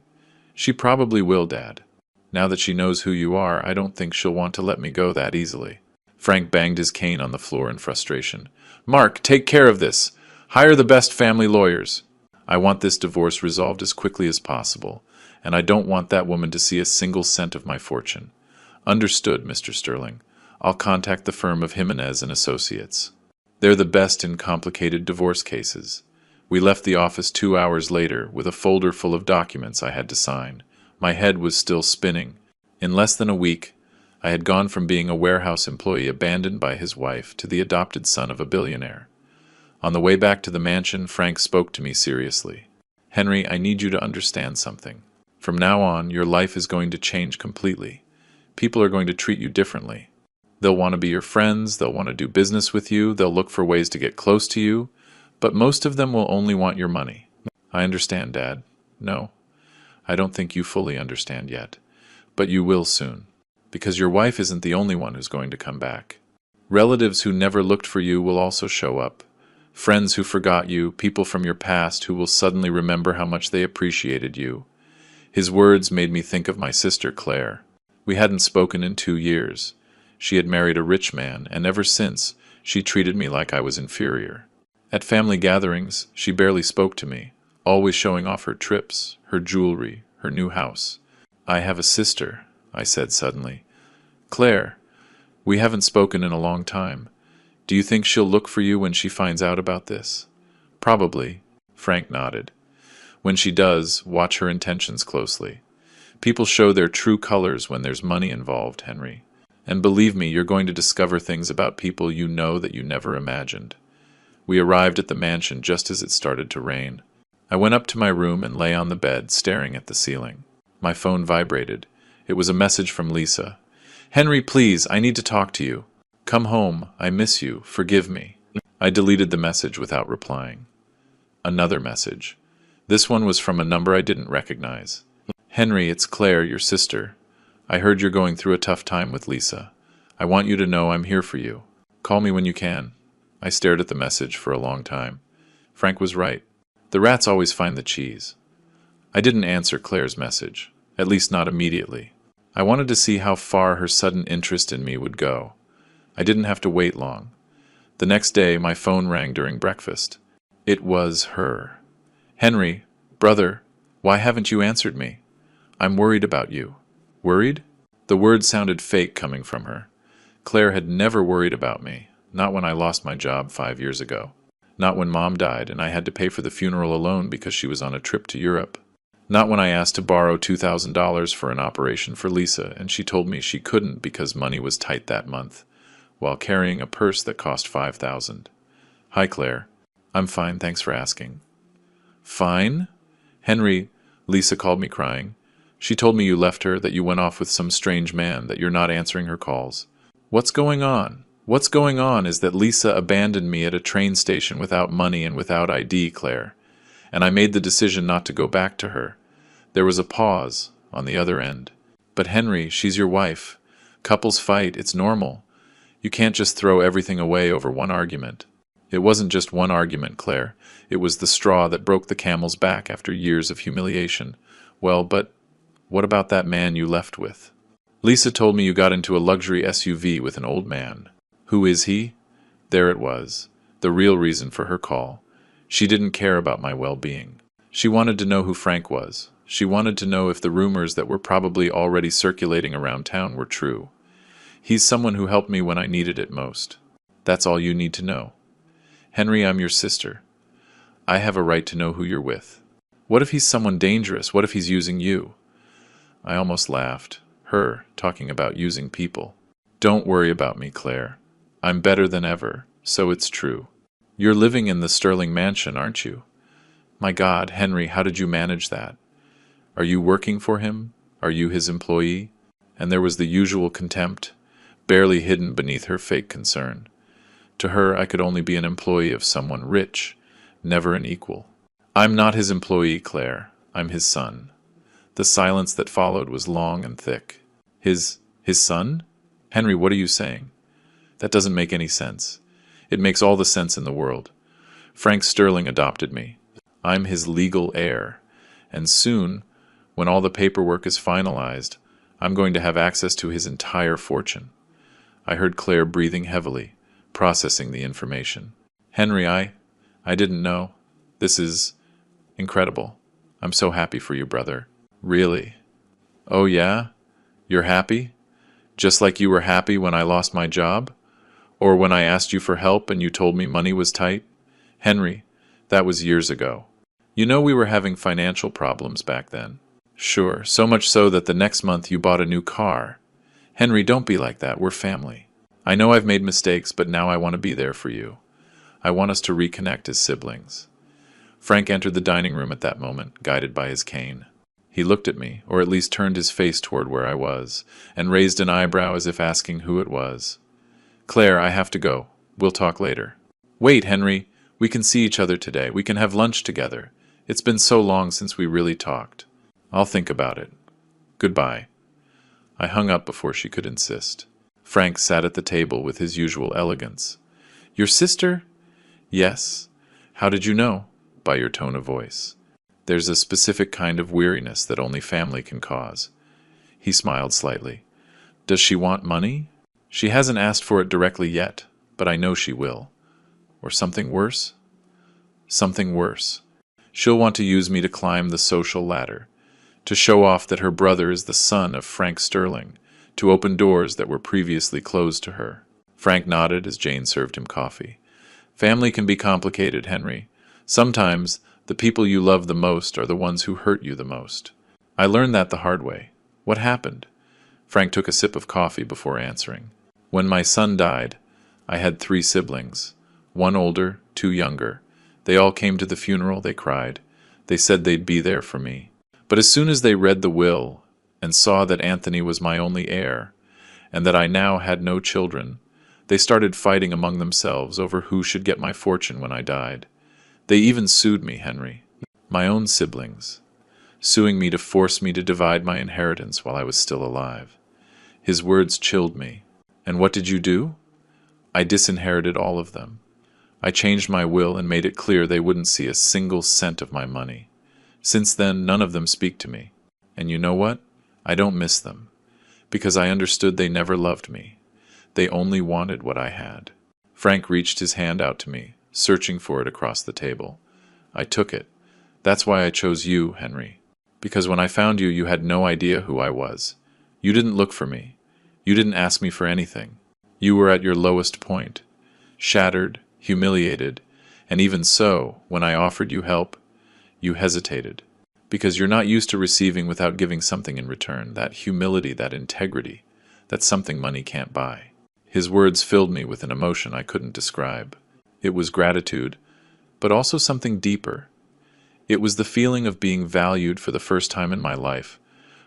She probably will, Dad. Now that she knows who you are, I don't think she'll want to let me go that easily. Frank banged his cane on the floor in frustration. Mark, take care of this. Hire the best family lawyers. I want this divorce resolved as quickly as possible, and I don't want that woman to see a single cent of my fortune. Understood, Mr. Sterling. I'll contact the firm of Jimenez and Associates. They're the best in complicated divorce cases. We left the office 2 hours later with a folder full of documents I had to sign. My head was still spinning. In less than a week, I had gone from being a warehouse employee abandoned by his wife to the adopted son of a billionaire. On the way back to the mansion, Frank spoke to me seriously. Henry, I need you to understand something. From now on, your life is going to change completely. People are going to treat you differently. They'll want to be your friends, they'll want to do business with you, they'll look for ways to get close to you, but most of them will only want your money. I understand, Dad. No, I don't think you fully understand yet, but you will soon, because your wife isn't the only one who's going to come back. Relatives who never looked for you will also show up. Friends who forgot you, people from your past who will suddenly remember how much they appreciated you. His words made me think of my sister Claire. We hadn't spoken in 2 years. She had married a rich man, and ever since, she treated me like I was inferior. At family gatherings, she barely spoke to me, always showing off her trips, her jewelry, her new house. I have a sister, I said suddenly. Claire, we haven't spoken in a long time. Do you think she'll look for you when she finds out about this? Probably, Frank nodded. When she does, watch her intentions closely. People show their true colors when there's money involved, Henry. And believe me, you're going to discover things about people you know that you never imagined. We arrived at the mansion just as it started to rain. I went up to my room and lay on the bed, staring at the ceiling. My phone vibrated. It was a message from Lisa. Henry, please, I need to talk to you. Come home. I miss you. Forgive me. I deleted the message without replying. Another message. This one was from a number I didn't recognize. Henry, it's Claire, your sister. I heard you're going through a tough time with Lisa. I want you to know I'm here for you. Call me when you can. I stared at the message for a long time. Frank was right. The rats always find the cheese. I didn't answer Claire's message, at least not immediately. I wanted to see how far her sudden interest in me would go. I didn't have to wait long. The next day, my phone rang during breakfast. It was her. Henry, brother, why haven't you answered me? I'm worried about you. Worried? The words sounded fake coming from her. Claire had never worried about me. Not when I lost my job 5 years ago. Not when Mom died and I had to pay for the funeral alone because she was on a trip to Europe. Not when I asked to borrow $2,000 for an operation for Lisa and she told me she couldn't because money was tight that month, while carrying a purse that cost $5,000. Hi, Claire. I'm fine, thanks for asking. Fine? Henry, Lisa called me crying. She told me you left her, that you went off with some strange man, that you're not answering her calls. What's going on? What's going on is that Lisa abandoned me at a train station without money and without ID, Claire. And I made the decision not to go back to her. There was a pause on the other end. But Henry, she's your wife. Couples fight, it's normal. You can't just throw everything away over one argument. It wasn't just one argument, Claire. It was the straw that broke the camel's back after years of humiliation. Well, but what about that man you left with? Lisa told me you got into a luxury SUV with an old man. Who is he? There it was, the real reason for her call. She didn't care about my well-being. She wanted to know who Frank was. She wanted to know if the rumors that were probably already circulating around town were true. He's someone who helped me when I needed it most. That's all you need to know. Henry, I'm your sister. I have a right to know who you're with. What if he's someone dangerous? What if he's using you? I almost laughed. Her, talking about using people. Don't worry about me, Claire. I'm better than ever, so it's true. You're living in the Sterling mansion, aren't you? My God, Henry, how did you manage that? Are you working for him? Are you his employee? And there was the usual contempt, barely hidden beneath her fake concern. To her, I could only be an employee of someone rich, never an equal. I'm not his employee, Claire. I'm his son. The silence that followed was long and thick. His son? Henry, what are you saying? That doesn't make any sense. It makes all the sense in the world. Frank Sterling adopted me. I'm his legal heir. And soon, when all the paperwork is finalized, I'm going to have access to his entire fortune. I heard Claire breathing heavily, processing the information. Henry, I didn't know. This is incredible. I'm so happy for you, brother. Really? Oh yeah? You're happy? Just like you were happy when I lost my job? Or when I asked you for help and you told me money was tight? Henry, that was years ago. You know we were having financial problems back then. Sure, so much so that the next month you bought a new car. Henry, don't be like that. We're family. I know I've made mistakes, but now I want to be there for you. I want us to reconnect as siblings. Frank entered the dining room at that moment, guided by his cane. He looked at me, or at least turned his face toward where I was, and raised an eyebrow as if asking who it was. Claire, I have to go. We'll talk later. Wait, Henry. We can see each other today. We can have lunch together. It's been so long since we really talked. I'll think about it. Goodbye. I hung up before she could insist. Frank sat at the table with his usual elegance. Your sister? Yes. How did you know? By your tone of voice. There's a specific kind of weariness that only family can cause. He smiled slightly. Does she want money? She hasn't asked for it directly yet, but I know she will. Or something worse? Something worse. She'll want to use me to climb the social ladder, to show off that her brother is the son of Frank Sterling, to open doors that were previously closed to her. Frank nodded as Jane served him coffee. Family can be complicated, Henry. Sometimes the people you love the most are the ones who hurt you the most. I learned that the hard way. What happened? Frank took a sip of coffee before answering. When my son died, I had 3 siblings, 1 older, 2 younger. They all came to the funeral, they cried. They said they'd be there for me. But as soon as they read the will and saw that Anthony was my only heir, and that I now had no children, they started fighting among themselves over who should get my fortune when I died. They even sued me, Henry, my own siblings, suing me to force me to divide my inheritance while I was still alive. His words chilled me. And what did you do? I disinherited all of them. I changed my will and made it clear they wouldn't see a single cent of my money. Since then, none of them speak to me. And you know what? I don't miss them, because I understood they never loved me. They only wanted what I had. Frank reached his hand out to me, searching for it across the table. I took it. That's why I chose you, Henry. Because when I found you, you had no idea who I was. You didn't look for me. You didn't ask me for anything. You were at your lowest point. shattered, humiliated, and even so, when I offered you help, you hesitated. Because you're not used to receiving without giving something in return, that humility, that integrity, that's something money can't buy. His words filled me with an emotion I couldn't describe. It was gratitude, but also something deeper. It was the feeling of being valued for the first time in my life,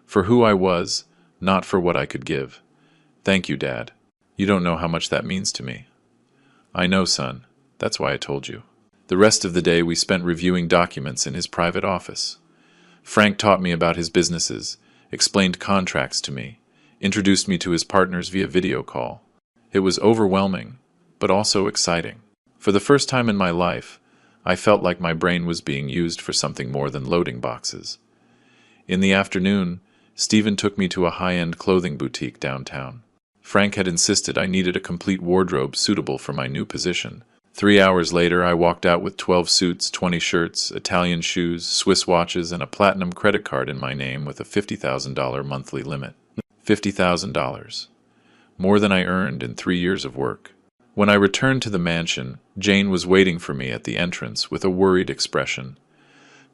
for who I was, not for what I could give. Thank you, Dad. You don't know how much that means to me. I know, son. That's why I told you. The rest of the day we spent reviewing documents in his private office. Frank taught me about his businesses, explained contracts to me, introduced me to his partners via video call. It was overwhelming, but also exciting. For the first time in my life, I felt like my brain was being used for something more than loading boxes. In the afternoon, Stephen took me to a high-end clothing boutique downtown. Frank had insisted I needed a complete wardrobe suitable for my new position. 3 hours later, I walked out with 12 suits, 20 shirts, Italian shoes, Swiss watches, and a platinum credit card in my name with a $50,000 monthly limit. $50,000. More than I earned in 3 years of work. When I returned to the mansion, Jane was waiting for me at the entrance with a worried expression.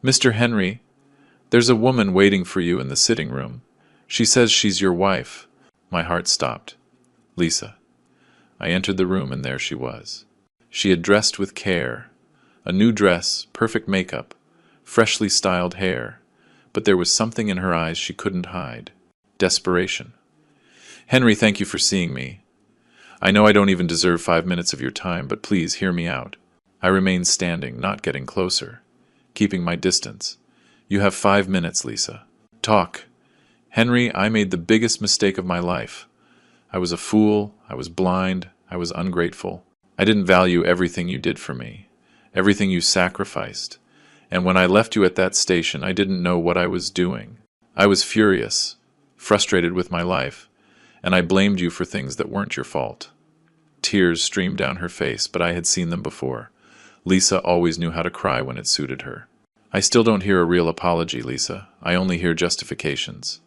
"Mr. Henry, there's a woman waiting for you in the sitting room. She says she's your wife." My heart stopped. Lisa. I entered the room, and there she was. She had dressed with care. A new dress, perfect makeup, freshly styled hair, but there was something in her eyes she couldn't hide. Desperation. "Henry, thank you for seeing me. I know I don't even deserve 5 minutes of your time, but please hear me out." I remained standing, not getting closer, keeping my distance. "You have 5 minutes, Lisa. Talk. Henry, I made the biggest mistake of my life. I was a fool, I was blind, I was ungrateful. I didn't value everything you did for me, everything you sacrificed. And when I left you at that station, I didn't know what I was doing. I was furious, frustrated with my life, and I blamed you for things that weren't your fault." Tears streamed down her face, but I had seen them before. Lisa always knew how to cry when it suited her. "I still don't hear a real apology, Lisa. I only hear justifications."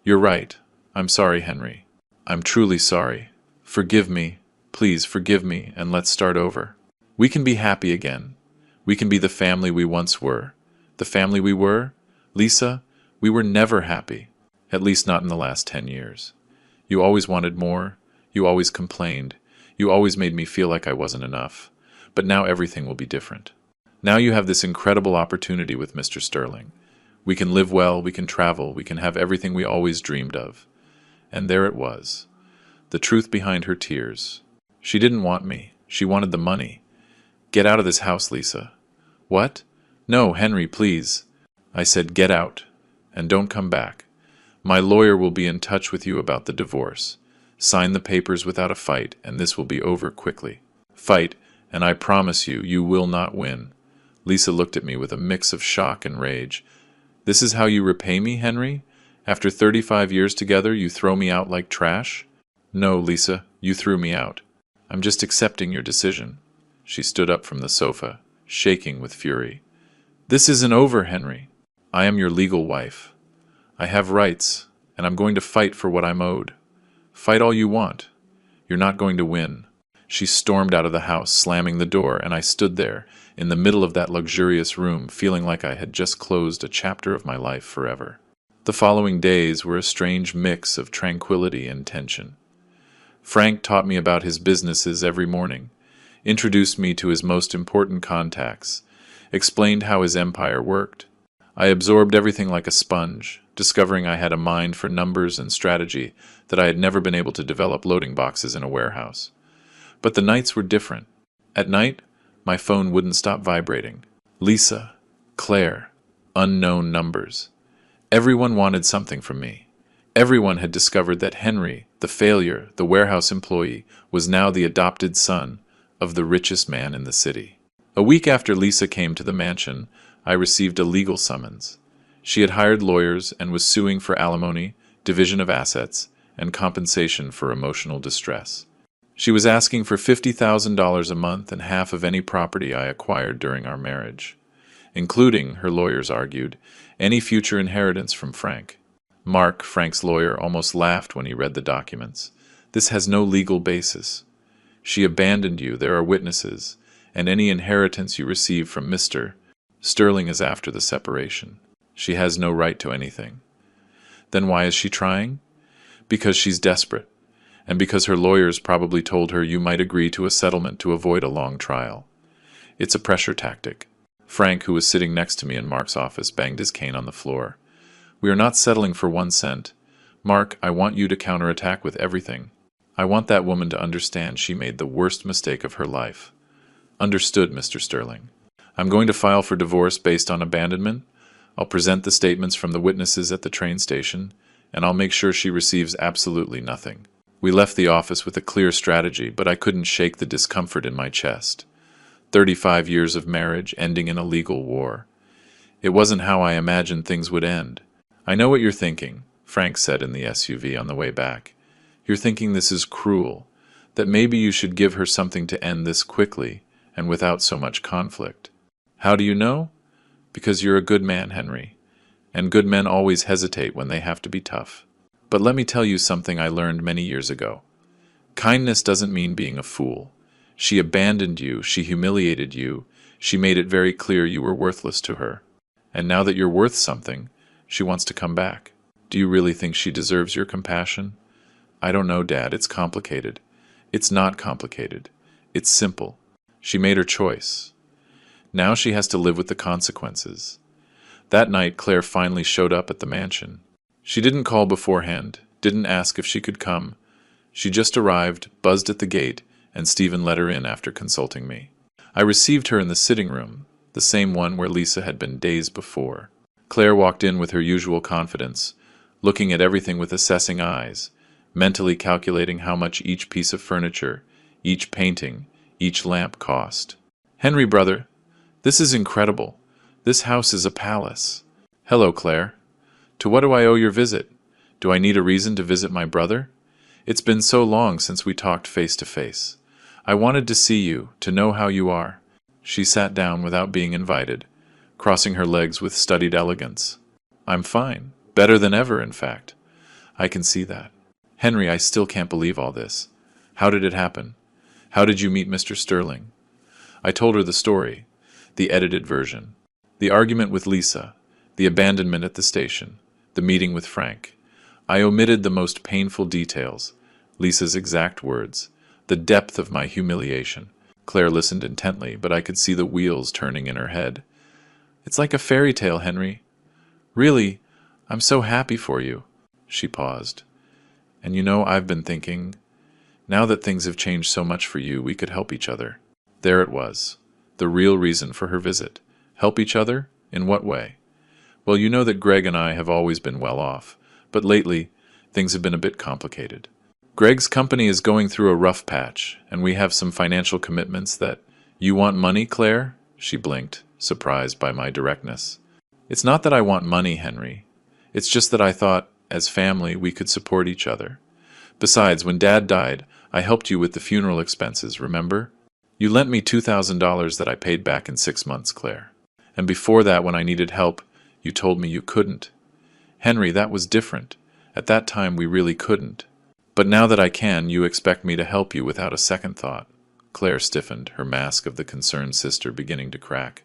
"You're right. I'm sorry, Henry. I'm truly sorry. Forgive me. Please forgive me, and let's start over. We can be happy again. We can be the family we once were. The family we were? Lisa, we were never happy. At least not in the last 10 years. You always wanted more. You always complained. You always made me feel like I wasn't enough. But now everything will be different. Now you have this incredible opportunity with Mr. Sterling. We can live well, we can travel, we can have everything we always dreamed of." And there it was. The truth behind her tears. She didn't want me. She wanted the money. "Get out of this house, Lisa." "What? No, Henry, please." I said, "Get out, and don't come back. My lawyer will be in touch with you about the divorce. Sign the papers without a fight, and this will be over quickly. Fight, and I promise you, you will not win." Lisa looked at me with a mix of shock and rage. "This is how you repay me, Henry? After 35 years together, you throw me out like trash?" "No, Lisa, you threw me out. I'm just accepting your decision." She stood up from the sofa, shaking with fury. "This isn't over, Henry. I am your legal wife. I have rights, and I'm going to fight for what I'm owed. Fight all you want. You're not going to win." She stormed out of the house, slamming the door, and I stood there, in the middle of that luxurious room, feeling like I had just closed a chapter of my life forever. The following days were a strange mix of tranquility and tension. Frank taught me about his businesses every morning, introduced me to his most important contacts, explained how his empire worked. I absorbed everything like a sponge, discovering I had a mind for numbers and strategy that I had never been able to develop loading boxes in a warehouse. But the nights were different. At night, my phone wouldn't stop vibrating. Lisa, Claire, unknown numbers. Everyone wanted something from me. Everyone had discovered that Henry, the failure, the warehouse employee, was now the adopted son of the richest man in the city. A week after Lisa came to the mansion, I received a legal summons. She had hired lawyers and was suing for alimony, division of assets, and compensation for emotional distress. She was asking for $50,000 a month and half of any property I acquired during our marriage, including, her lawyers argued, any future inheritance from Frank. Mark, Frank's lawyer, almost laughed when he read the documents. "This has no legal basis." She abandoned you, there are witnesses, and any inheritance you receive from Mr. Sterling is after the separation. She has no right to anything. Then why is she trying? Because she's desperate, and because her lawyers probably told her you might agree to a settlement to avoid a long trial. It's a pressure tactic. Frank, who was sitting next to me in Mark's office, banged his cane on the floor. We are not settling for 1 cent. Mark, I want you to counterattack with everything. I want that woman to understand she made the worst mistake of her life. Understood, Mr. Sterling. I'm going to file for divorce based on abandonment. I'll present the statements from the witnesses at the train station, and I'll make sure she receives absolutely nothing. We left the office with a clear strategy, but I couldn't shake the discomfort in my chest. 35 years of marriage ending in a legal war. It wasn't how I imagined things would end. I know what you're thinking, Frank said in the SUV on the way back. You're thinking this is cruel, that maybe you should give her something to end this quickly and without so much conflict. How do you know? Because you're a good man, Henry, and good men always hesitate when they have to be tough. But let me tell you something I learned many years ago. Kindness doesn't mean being a fool. She abandoned you, she humiliated you, she made it very clear you were worthless to her. And now that you're worth something, she wants to come back. Do you really think she deserves your compassion? I don't know, Dad, it's complicated. It's not complicated. It's simple. She made her choice. Now she has to live with the consequences. That night, Claire finally showed up at the mansion. She didn't call beforehand, didn't ask if she could come. She just arrived, buzzed at the gate, and Stephen let her in after consulting me. I received her in the sitting room, the same one where Lisa had been days before. Claire walked in with her usual confidence, looking at everything with assessing eyes, mentally calculating how much each piece of furniture, each painting, each lamp cost. Henry, brother, this is incredible. This house is a palace. Hello, Claire. To what do I owe your visit? Do I need a reason to visit my brother? It's been so long since we talked face to face. I wanted to see you, to know how you are. She sat down without being invited, crossing her legs with studied elegance. I'm fine. Better than ever, in fact. I can see that. Henry, I still can't believe all this. How did it happen? How did you meet Mr. Sterling? I told her the story, the edited version. The argument with Lisa, the abandonment at the station, the meeting with Frank. I omitted the most painful details, Lisa's exact words, the depth of my humiliation. Claire listened intently, but I could see the wheels turning in her head. It's like a fairy tale, Henry. Really, I'm so happy for you. She paused. And you know, I've been thinking, now that things have changed so much for you, we could help each other. There it was, the real reason for her visit. Help each other? In what way? Well, you know that Greg and I have always been well off, but lately, things have been a bit complicated. Greg's company is going through a rough patch, and we have some financial commitments that... You want money, Claire? She blinked, surprised by my directness. It's not that I want money, Henry. It's just that I thought, as family, we could support each other. Besides, when Dad died, I helped you with the funeral expenses, remember? You lent me $2,000 that I paid back in 6 months, Claire. And before that, when I needed help, you told me you couldn't. Henry, that was different. At that time, we really couldn't. But now that I can, you expect me to help you without a second thought. Claire stiffened, her mask of the concerned sister beginning to crack.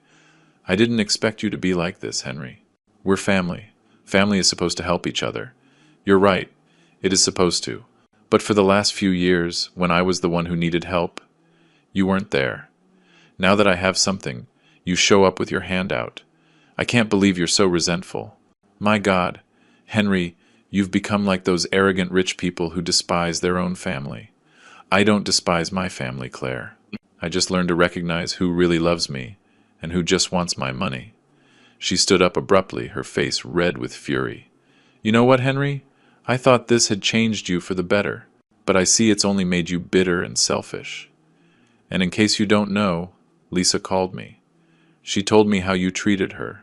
I didn't expect you to be like this, Henry. We're family. Family is supposed to help each other. You're right. It is supposed to. But for the last few years, when I was the one who needed help, you weren't there. Now that I have something, you show up with your hand out. I can't believe you're so resentful. My God, Henry, you've become like those arrogant rich people who despise their own family. I don't despise my family, Claire. I just learned to recognize who really loves me and who just wants my money. She stood up abruptly, her face red with fury. You know what, Henry? I thought this had changed you for the better, but I see it's only made you bitter and selfish. And in case you don't know, Lisa called me. She told me how you treated her,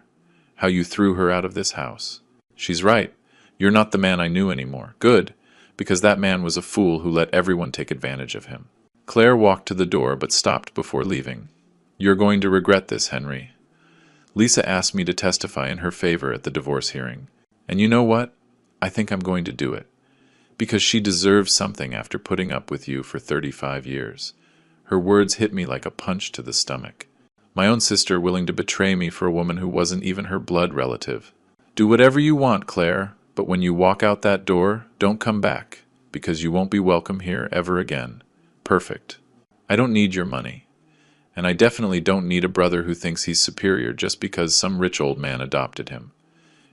how you threw her out of this house. She's right. You're not the man I knew anymore. Good, because that man was a fool who let everyone take advantage of him. Claire walked to the door but stopped before leaving. You're going to regret this, Henry. Lisa asked me to testify in her favor at the divorce hearing. And you know what? I think I'm going to do it. Because she deserves something after putting up with you for 35 years. Her words hit me like a punch to the stomach. My own sister willing to betray me for a woman who wasn't even her blood relative. Do whatever you want, Claire, but when you walk out that door, don't come back, because you won't be welcome here ever again. Perfect. I don't need your money. And I definitely don't need a brother who thinks he's superior just because some rich old man adopted him.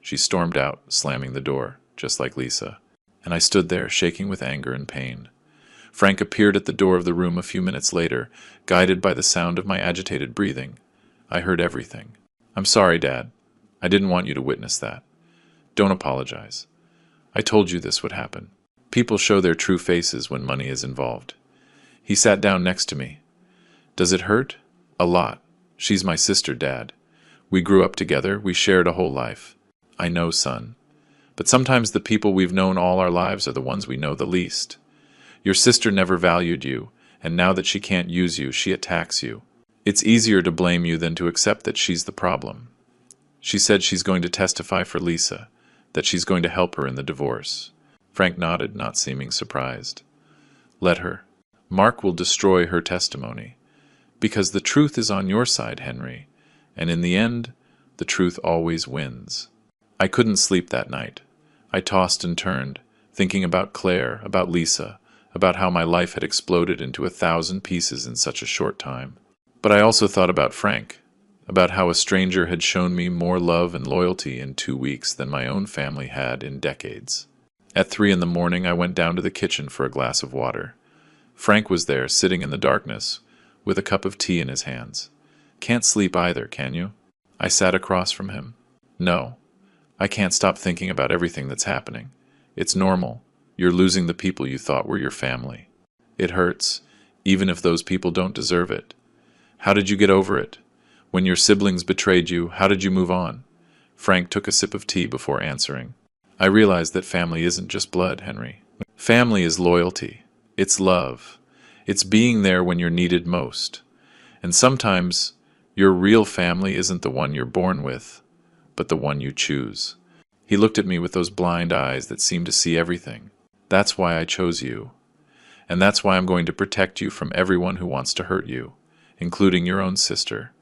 She stormed out, slamming the door, just like Lisa. And I stood there, shaking with anger and pain. Frank appeared at the door of the room a few minutes later, guided by the sound of my agitated breathing. I heard everything. I'm sorry, Dad. I didn't want you to witness that. Don't apologize. I told you this would happen. People show their true faces when money is involved. He sat down next to me. Does it hurt? A lot. She's my sister, Dad. We grew up together. We shared a whole life. I know, son. But sometimes the people we've known all our lives are the ones we know the least. Your sister never valued you, and now that she can't use you, she attacks you. It's easier to blame you than to accept that she's the problem. She said she's going to testify for Lisa, that she's going to help her in the divorce. Frank nodded, not seeming surprised. Let her. Mark will destroy her testimony. Because the truth is on your side, Henry, and in the end, the truth always wins. I couldn't sleep that night. I tossed and turned, thinking about Claire, about Lisa, about how my life had exploded into 1,000 pieces in such a short time. But I also thought about Frank, about how a stranger had shown me more love and loyalty in 2 weeks than my own family had in decades. At 3 in the morning, I went down to the kitchen for a glass of water. Frank was there, sitting in the darkness, with a cup of tea in his hands. Can't sleep either, can you? I sat across from him. No. I can't stop thinking about everything that's happening. It's normal. You're losing the people you thought were your family. It hurts, even if those people don't deserve it. How did you get over it? When your siblings betrayed you, how did you move on? Frank took a sip of tea before answering. I realized that family isn't just blood, Henry. Family is loyalty. It's love. It's being there when you're needed most. And sometimes, your real family isn't the one you're born with, but the one you choose. He looked at me with those blind eyes that seemed to see everything. That's why I chose you. And that's why I'm going to protect you from everyone who wants to hurt you, including your own sister.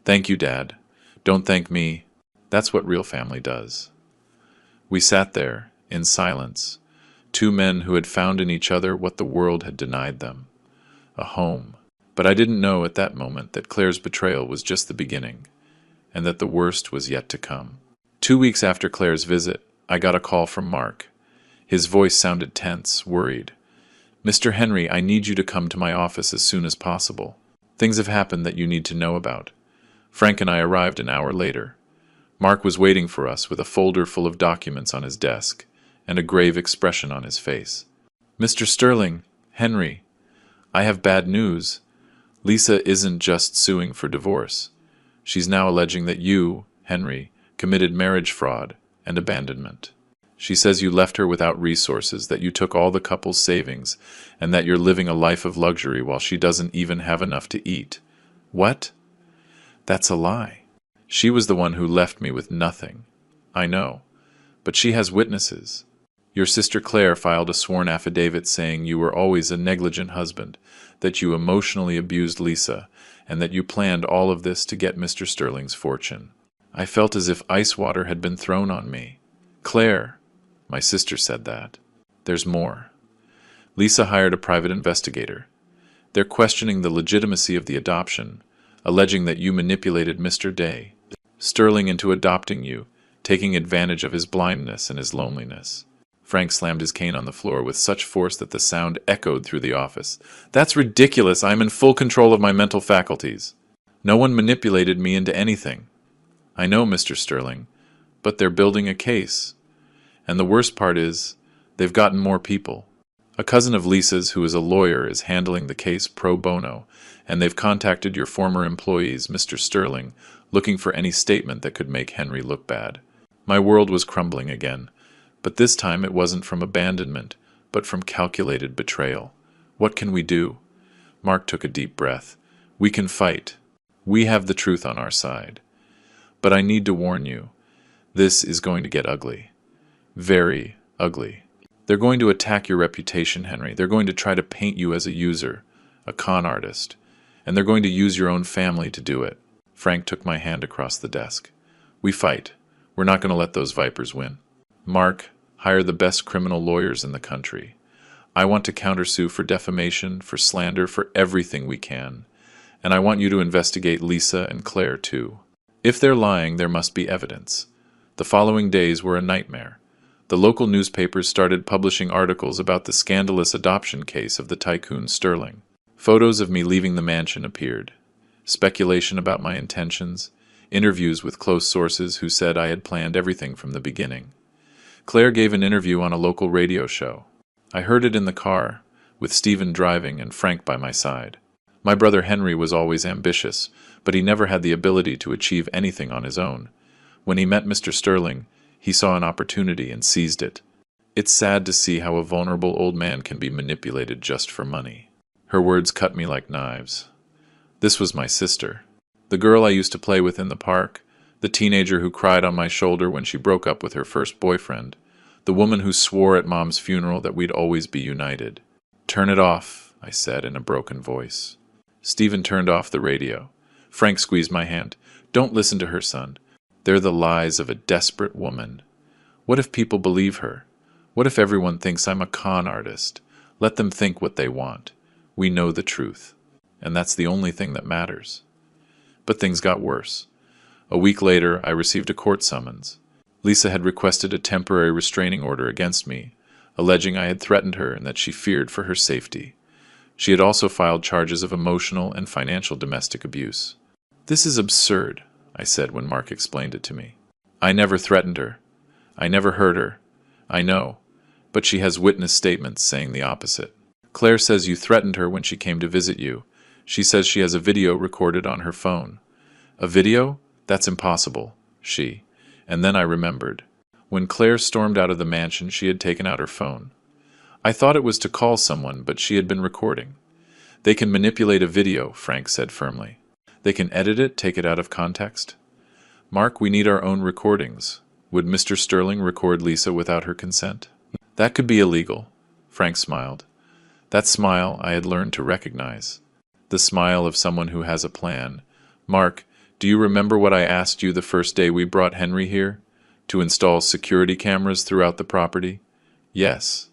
Thank you, Dad. Don't thank me. That's what real family does. We sat there, in silence, 2 men who had found in each other what the world had denied them. A home. But I didn't know at that moment that Claire's betrayal was just the beginning, and that the worst was yet to come. 2 weeks after Claire's visit, I got a call from Mark. His voice sounded tense, worried. Mr. Henry, I need you to come to my office as soon as possible. Things have happened that you need to know about. Frank and I arrived an hour later. Mark was waiting for us with a folder full of documents on his desk, and a grave expression on his face. Mr. Sterling, Henry, I have bad news. Lisa isn't just suing for divorce. She's now alleging that you, Henry, committed marriage fraud and abandonment. She says you left her without resources, that you took all the couple's savings, and that you're living a life of luxury while she doesn't even have enough to eat. What? That's a lie. She was the one who left me with nothing. I know. But she has witnesses. Your sister Claire filed a sworn affidavit saying you were always a negligent husband, that you emotionally abused Lisa, and that you planned all of this to get Mr. Sterling's fortune. I felt as if ice water had been thrown on me. Claire, my sister said that. There's more. Lisa hired a private investigator. They're questioning the legitimacy of the adoption, alleging that you manipulated Mr. Day, Sterling, into adopting you, taking advantage of his blindness and his loneliness. Frank slammed his cane on the floor with such force that the sound echoed through the office. That's ridiculous. I'm in full control of my mental faculties. No one manipulated me into anything. I know, Mr. Sterling, but they're building a case. And the worst part is, they've gotten more people. A cousin of Lisa's who is a lawyer is handling the case pro bono, and they've contacted your former employees, Mr. Sterling, looking for any statement that could make Henry look bad. My world was crumbling again, but this time it wasn't from abandonment, but from calculated betrayal. What can we do? Mark took a deep breath. We can fight. We have the truth on our side. But I need to warn you, this is going to get ugly. Very ugly. They're going to attack your reputation, Henry. They're going to try to paint you as a user, a con artist. and they're going to use your own family to do it. Frank took my hand across the desk. We fight. We're not going to let those vipers win. Mark, hire the best criminal lawyers in the country. I want to countersue for defamation, for slander, for everything we can. And I want you to investigate Lisa and Claire, too. If they're lying, there must be evidence. The following days were a nightmare. The local newspapers started publishing articles about the scandalous adoption case of the tycoon Sterling. Photos of me leaving the mansion appeared. Speculation about my intentions. Interviews with close sources who said I had planned everything from the beginning. Claire gave an interview on a local radio show. I heard it in the car, with Stephen driving and Frank by my side. My brother Henry was always ambitious, but he never had the ability to achieve anything on his own. When he met Mr. Sterling, he saw an opportunity and seized it. It's sad to see how a vulnerable old man can be manipulated just for money. Her words cut me like knives. This was my sister, the girl I used to play with in the park, the teenager who cried on my shoulder when she broke up with her first boyfriend, the woman who swore at Mom's funeral that we'd always be united. "Turn it off," I said in a broken voice. Stephen turned off the radio. Frank squeezed my hand. "Don't listen to her, son. They're the lies of a desperate woman. What if people believe her? What if everyone thinks I'm a con artist? Let them think what they want. We know the truth. And that's the only thing that matters." But things got worse. A week later, I received a court summons. Lisa had requested a temporary restraining order against me, alleging I had threatened her and that she feared for her safety. She had also filed charges of emotional and financial domestic abuse. "This is absurd," I said when Mark explained it to me. "I never threatened her. I never hurt her. I know, but she has witness statements saying the opposite. Claire says you threatened her when she came to visit you. She says she has a video recorded on her phone." "A video? That's impossible," she. And then I remembered. When Claire stormed out of the mansion, she had taken out her phone. I thought it was to call someone, but she had been recording. "They can manipulate a video," Frank said firmly. "They can edit it, take it out of context." "Mark, we need our own recordings. Would Mr. Sterling record Lisa without her consent?" "That could be illegal." Frank smiled. That smile I had learned to recognize. The smile of someone who has a plan. "Mark, do you remember what I asked you the first day we brought Henry here? To install security cameras throughout the property?" "Yes,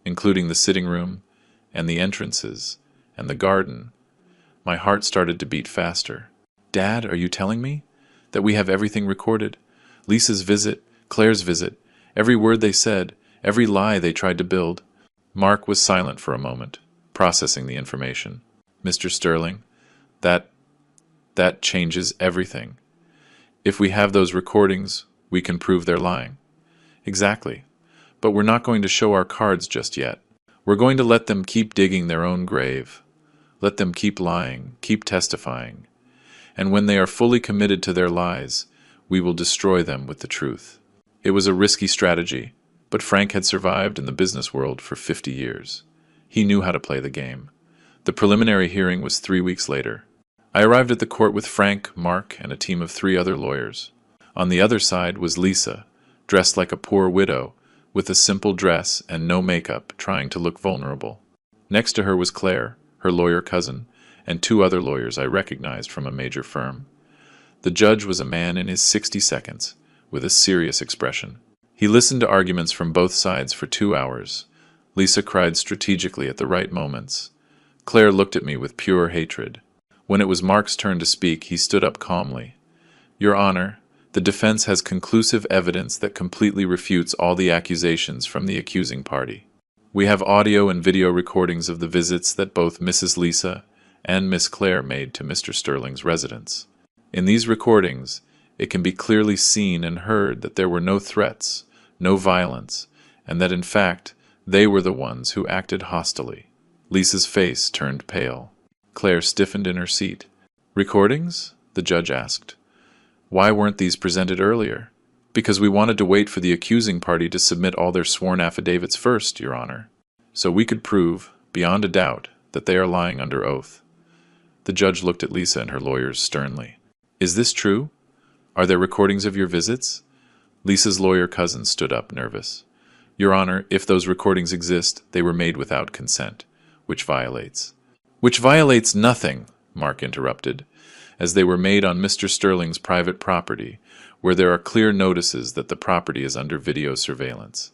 including the sitting room, and the entrances, and the garden." My heart started to beat faster. "Dad, are you telling me that we have everything recorded? Lisa's visit, Claire's visit, every word they said, every lie they tried to build?" Mark was silent for a moment, processing the information. "Mr. Sterling, that changes everything. If we have those recordings, we can prove they're lying." "Exactly. But we're not going to show our cards just yet. We're going to let them keep digging their own grave. Let them keep lying, keep testifying. And when they are fully committed to their lies, we will destroy them with the truth." It was a risky strategy, but Frank had survived in the business world for 50 years. He knew how to play the game. The preliminary hearing was 3 weeks later. I arrived at the court with Frank, Mark, and a team of 3 other lawyers. On the other side was Lisa, dressed like a poor widow, with a simple dress and no makeup, trying to look vulnerable. Next to her was Claire, her lawyer cousin, and 2 other lawyers I recognized from a major firm. The judge was a man in his 60s, with a serious expression. He listened to arguments from both sides for 2 hours. Lisa cried strategically at the right moments. Claire looked at me with pure hatred. When it was Mark's turn to speak, he stood up calmly. "Your Honor, the defense has conclusive evidence that completely refutes all the accusations from the accusing party. We have audio and video recordings of the visits that both Mrs. Lisa and Miss Claire made to Mr. Sterling's residence. In these recordings, it can be clearly seen and heard that there were no threats, no violence, and that in fact, they were the ones who acted hostilely." Lisa's face turned pale. Claire stiffened in her seat. "Recordings?" the judge asked. "Why weren't these presented earlier?" "Because we wanted to wait for the accusing party to submit all their sworn affidavits first, Your Honor, so we could prove, beyond a doubt, that they are lying under oath." The judge looked at Lisa and her lawyers sternly. "Is this true? Are there recordings of your visits?" Lisa's lawyer cousin stood up, nervous. "Your Honor, if those recordings exist, they were made without consent, which violates." "Which violates nothing," Mark interrupted, as they were made on Mr. Sterling's private property, where there are clear notices that the property is under video surveillance.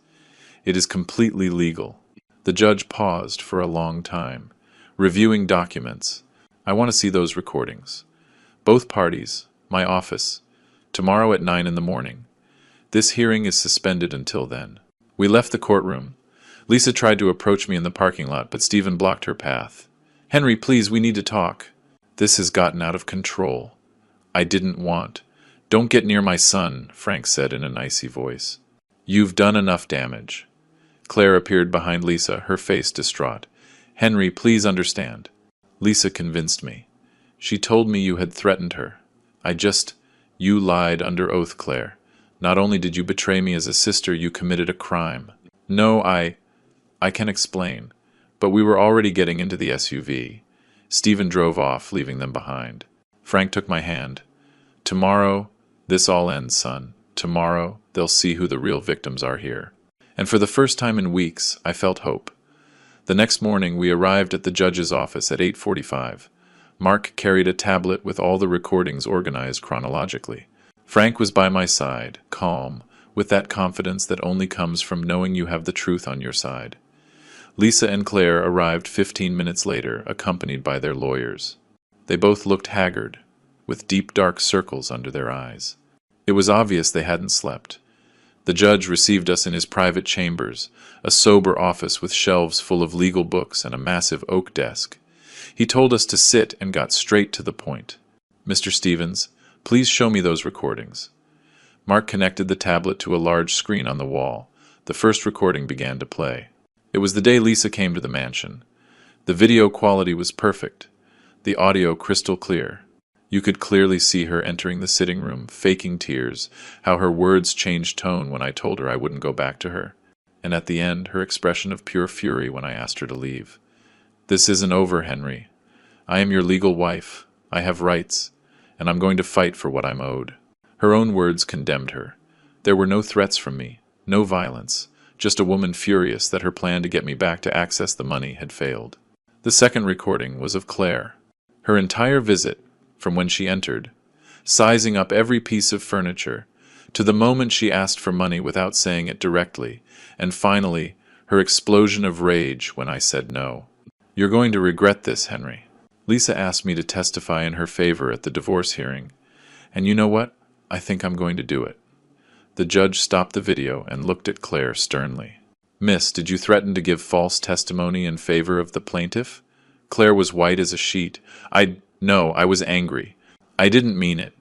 It is completely legal. The judge paused for a long time, reviewing documents. I want to see those recordings. Both parties, my office, tomorrow at 9 in the morning. This hearing is suspended until then. We left the courtroom. Lisa tried to approach me in the parking lot, but Stephen blocked her path. Henry, please, we need to talk. This has gotten out of control. I didn't want. Don't get near my son, Frank said in an icy voice. You've done enough damage. Claire appeared behind Lisa, her face distraught. Henry, please understand. Lisa convinced me. She told me you had threatened her. You lied under oath, Claire. Not only did you betray me as a sister, you committed a crime. No, I can explain. But we were already getting into the SUV. Stephen drove off, leaving them behind. Frank took my hand. Tomorrow, this all ends, son. Tomorrow, they'll see who the real victims are here. And for the first time in weeks, I felt hope. The next morning, we arrived at the judge's office at 8:45. Mark carried a tablet with all the recordings organized chronologically. Frank was by my side, calm, with that confidence that only comes from knowing you have the truth on your side. Lisa and Claire arrived 15 minutes later, accompanied by their lawyers. They both looked haggard, with deep dark circles under their eyes. It was obvious they hadn't slept. The judge received us in his private chambers, a sober office with shelves full of legal books and a massive oak desk. He told us to sit and got straight to the point. Mr. Stevens, please show me those recordings. Mark connected the tablet to a large screen on the wall. The first recording began to play. It was the day Lisa came to the mansion. The video quality was perfect, the audio crystal clear. You could clearly see her entering the sitting room, faking tears, how her words changed tone when I told her I wouldn't go back to her, and at the end, her expression of pure fury when I asked her to leave. This isn't over, Henry. I am your legal wife. I have rights, and I'm going to fight for what I'm owed. Her own words condemned her. There were no threats from me, no violence, just a woman furious that her plan to get me back to access the money had failed. The second recording was of Claire. Her entire visit, from when she entered, sizing up every piece of furniture, to the moment she asked for money without saying it directly, and finally, her explosion of rage when I said no. You're going to regret this, Henry. Lisa asked me to testify in her favor at the divorce hearing, and you know what? I think I'm going to do it. The judge stopped the video and looked at Claire sternly. Miss, did you threaten to give false testimony in favor of the plaintiff? Claire was white as a sheet. No, I was angry. I didn't mean it.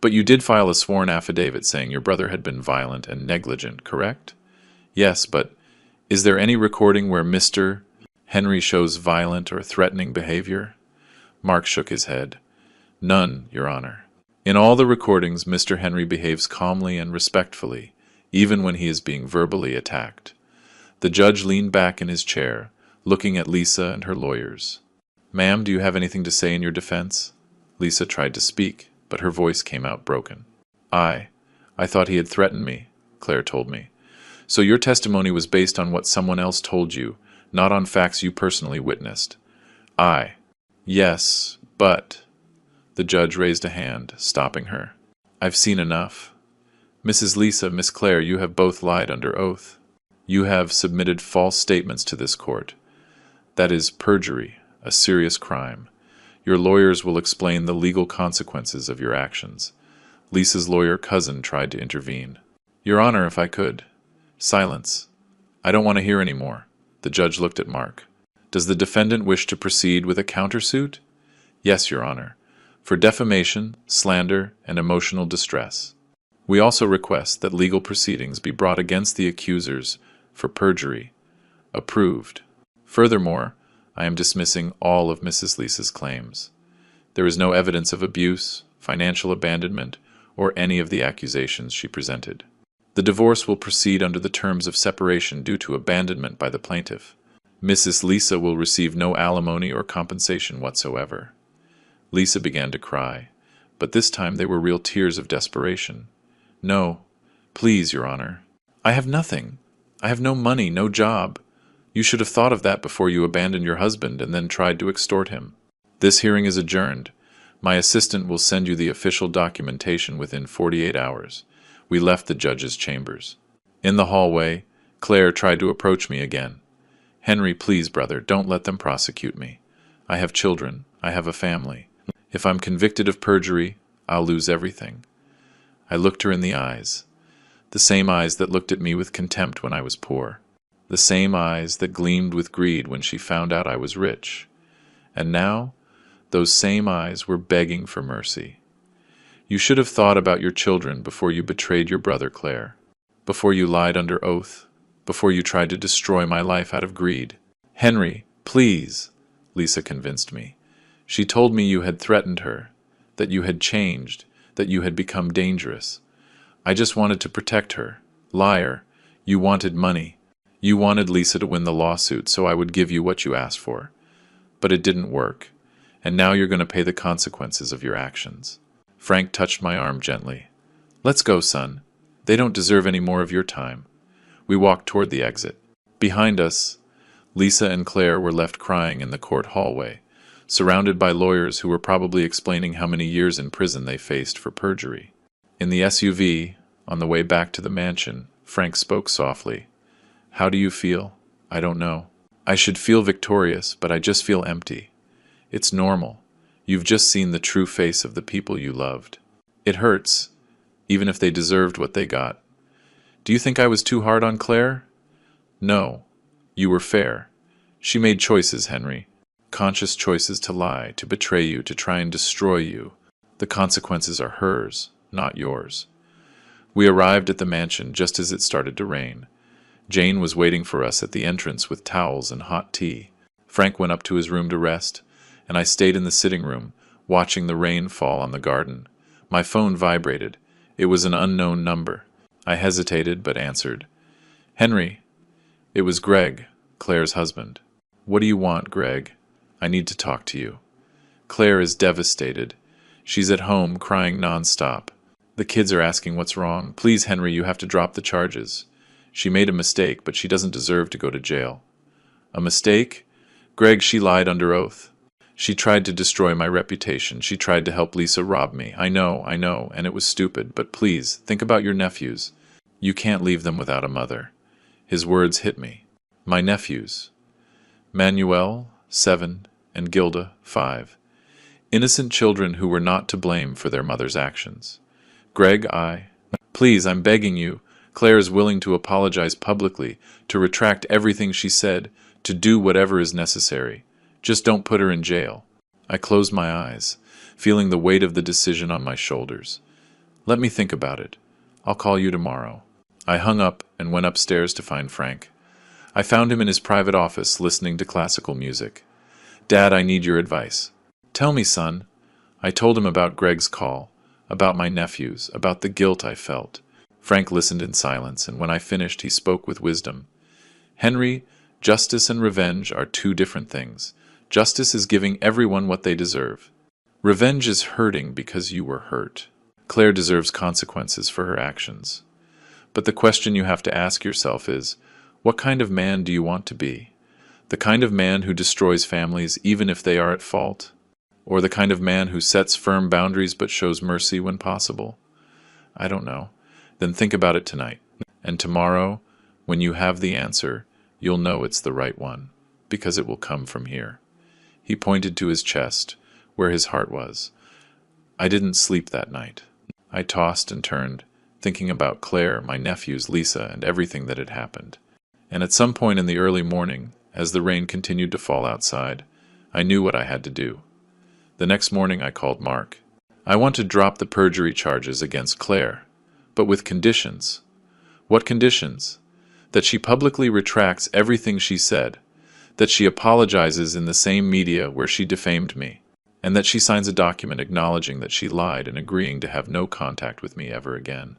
But you did file a sworn affidavit saying your brother had been violent and negligent, correct? Yes, but is there any recording where Mr. Henry shows violent or threatening behavior? Mark shook his head. None, Your Honor. In all the recordings, Mr. Henry behaves calmly and respectfully, even when he is being verbally attacked. The judge leaned back in his chair, looking at Lisa and her lawyers. Ma'am, do you have anything to say in your defense? Lisa tried to speak, but her voice came out broken. I thought he had threatened me, Claire told me. So your testimony was based on what someone else told you, not on facts you personally witnessed. Yes, but... The judge raised a hand, stopping her. I've seen enough. Mrs. Lisa, Miss Claire, you have both lied under oath. You have submitted false statements to this court. That is perjury, a serious crime. Your lawyers will explain the legal consequences of your actions. Lisa's lawyer cousin tried to intervene. Your Honor, if I could. Silence. I don't want to hear any more. The judge looked at Mark. Does the defendant wish to proceed with a countersuit? Yes, Your Honor. For defamation, slander, and emotional distress. We also request that legal proceedings be brought against the accusers for perjury. Approved. Furthermore, I am dismissing all of Mrs. Lisa's claims. There is no evidence of abuse, financial abandonment, or any of the accusations she presented. The divorce will proceed under the terms of separation due to abandonment by the plaintiff. Mrs. Lisa will receive no alimony or compensation whatsoever. Lisa began to cry, but this time they were real tears of desperation. No, please, Your Honor. I have nothing. I have no money, no job. You should have thought of that before you abandoned your husband and then tried to extort him. This hearing is adjourned. My assistant will send you the official documentation within 48 hours. We left the judge's chambers. In the hallway, Claire tried to approach me again. Henry, please, brother, don't let them prosecute me. I have children. I have a family. If I'm convicted of perjury, I'll lose everything. I looked her in the eyes. The same eyes that looked at me with contempt when I was poor. The same eyes that gleamed with greed when she found out I was rich. And now, those same eyes were begging for mercy. You should have thought about your children before you betrayed your brother, Claire. Before you lied under oath. Before you tried to destroy my life out of greed. Henry, please, Lisa convinced me. She told me you had threatened her, that you had changed, that you had become dangerous. I just wanted to protect her. Liar, you wanted money. You wanted Lisa to win the lawsuit so I would give you what you asked for. But it didn't work, and now you're going to pay the consequences of your actions. Frank touched my arm gently. Let's go, son. They don't deserve any more of your time. We walked toward the exit. Behind us, Lisa and Claire were left crying in the court hallway, surrounded by lawyers who were probably explaining how many years in prison they faced for perjury. In the SUV, on the way back to the mansion, Frank spoke softly. How do you feel? I don't know. I should feel victorious, but I just feel empty. It's normal. You've just seen the true face of the people you loved. It hurts, even if they deserved what they got. Do you think I was too hard on Claire? No. You were fair. She made choices, Henry. Conscious choices to lie, to betray you, to try and destroy you. The consequences are hers, not yours. We arrived at the mansion just as it started to rain. Jane was waiting for us at the entrance with towels and hot tea. Frank went up to his room to rest, and I stayed in the sitting room, watching the rain fall on the garden. My phone vibrated. It was an unknown number. I hesitated, but answered. Henry. It was Greg, Claire's husband. What do you want, Greg? I need to talk to you. Claire is devastated. She's at home, crying nonstop. The kids are asking what's wrong. Please, Henry, you have to drop the charges. She made a mistake, but she doesn't deserve to go to jail. A mistake? Greg, she lied under oath. She tried to destroy my reputation. She tried to help Lisa rob me. I know, and it was stupid, but please, think about your nephews. You can't leave them without a mother. His words hit me. My nephews. Manuel, 7, and Gilda, 5. Innocent children who were not to blame for their mother's actions. Greg, Please, I'm begging you. Claire is willing to apologize publicly, to retract everything she said, to do whatever is necessary. Just don't put her in jail. I closed my eyes, feeling the weight of the decision on my shoulders. Let me think about it. I'll call you tomorrow. I hung up and went upstairs to find Frank. I found him in his private office listening to classical music. Dad, I need your advice. Tell me, son. I told him about Greg's call, about my nephews, about the guilt I felt. Frank listened in silence, and when I finished, he spoke with wisdom. Henry, justice and revenge are two different things. Justice is giving everyone what they deserve. Revenge is hurting because you were hurt. Claire deserves consequences for her actions. But the question you have to ask yourself is, what kind of man do you want to be? The kind of man who destroys families even if they are at fault? Or the kind of man who sets firm boundaries but shows mercy when possible? I don't know. Then think about it tonight. And tomorrow, when you have the answer, you'll know it's the right one, because it will come from here. He pointed to his chest, where his heart was. I didn't sleep that night. I tossed and turned, thinking about Claire, my nephews, Lisa, and everything that had happened. And at some point in the early morning, as the rain continued to fall outside, I knew what I had to do. The next morning I called Mark. I want to drop the perjury charges against Claire, but with conditions. What conditions? That she publicly retracts everything she said, that she apologizes in the same media where she defamed me, and that she signs a document acknowledging that she lied and agreeing to have no contact with me ever again.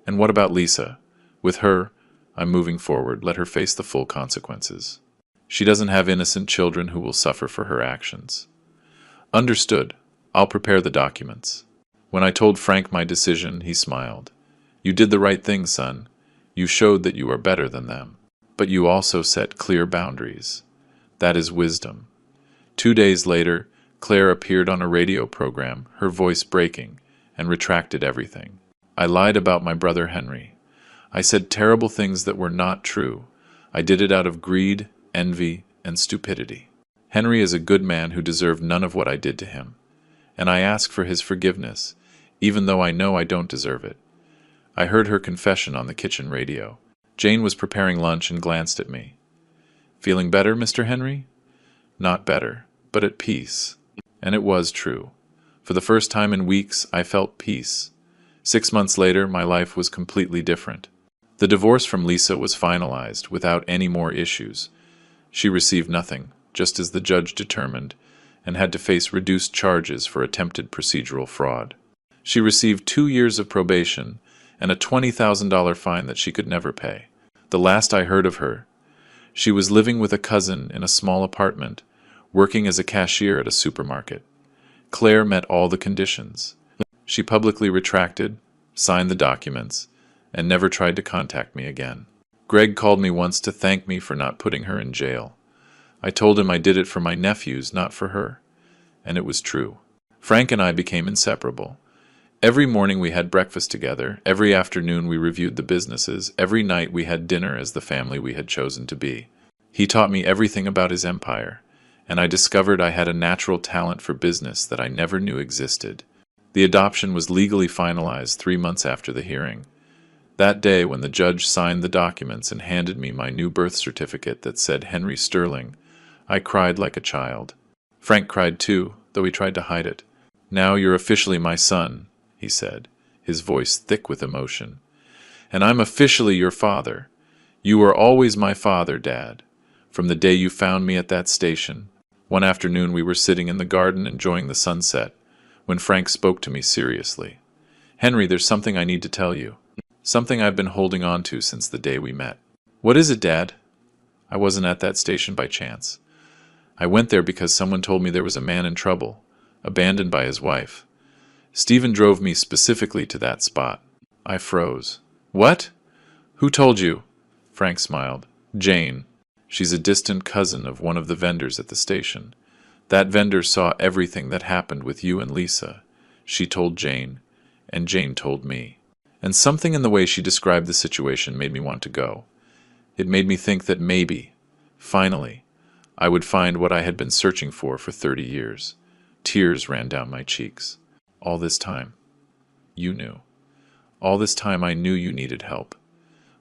And what about Lisa? With her, I'm moving forward. Let her face the full consequences. She doesn't have innocent children who will suffer for her actions. Understood. I'll prepare the documents. When I told Frank my decision, he smiled. You did the right thing, son. You showed that you are better than them. But you also set clear boundaries. That is wisdom. 2 days later, Claire appeared on a radio program, her voice breaking, and retracted everything. I lied about my brother Henry. I said terrible things that were not true. I did it out of greed, envy, and stupidity. Henry is a good man who deserved none of what I did to him, and I ask for his forgiveness, even though I know I don't deserve it. I heard her confession on the kitchen radio. Jane was preparing lunch and glanced at me. "Feeling better, Mr. Henry?" Not better, but at peace. And it was true. For the first time in weeks, I felt peace. 6 months later, my life was completely different. The divorce from Lisa was finalized without any more issues. She received nothing, just as the judge determined, and had to face reduced charges for attempted procedural fraud. She received 2 years of probation and a $20,000 fine that she could never pay. The last I heard of her, she was living with a cousin in a small apartment, working as a cashier at a supermarket. Claire met all the conditions. She publicly retracted, signed the documents, and never tried to contact me again. Greg called me once to thank me for not putting her in jail. I told him I did it for my nephews, not for her. And it was true. Frank and I became inseparable. Every morning we had breakfast together, every afternoon we reviewed the businesses, every night we had dinner as the family we had chosen to be. He taught me everything about his empire, and I discovered I had a natural talent for business that I never knew existed. The adoption was legally finalized 3 months after the hearing. That day, when the judge signed the documents and handed me my new birth certificate that said Henry Sterling, I cried like a child. Frank cried too, though he tried to hide it. "Now you're officially my son," he said, his voice thick with emotion. "And I'm officially your father. You were always my father, Dad, from the day you found me at that station." One afternoon we were sitting in the garden enjoying the sunset, when Frank spoke to me seriously. "Henry, there's something I need to tell you. Something I've been holding on to since the day we met." "What is it, Dad?" "I wasn't at that station by chance. I went there because someone told me there was a man in trouble, abandoned by his wife. Stephen drove me specifically to that spot." I froze. "What? Who told you?" Frank smiled. "Jane. She's a distant cousin of one of the vendors at the station. That vendor saw everything that happened with you and Lisa. She told Jane, and Jane told me. And something in the way she described the situation made me want to go. It made me think that maybe, finally, I would find what I had been searching for 30 years. Tears ran down my cheeks. All this time, you knew. All this time I knew you needed help.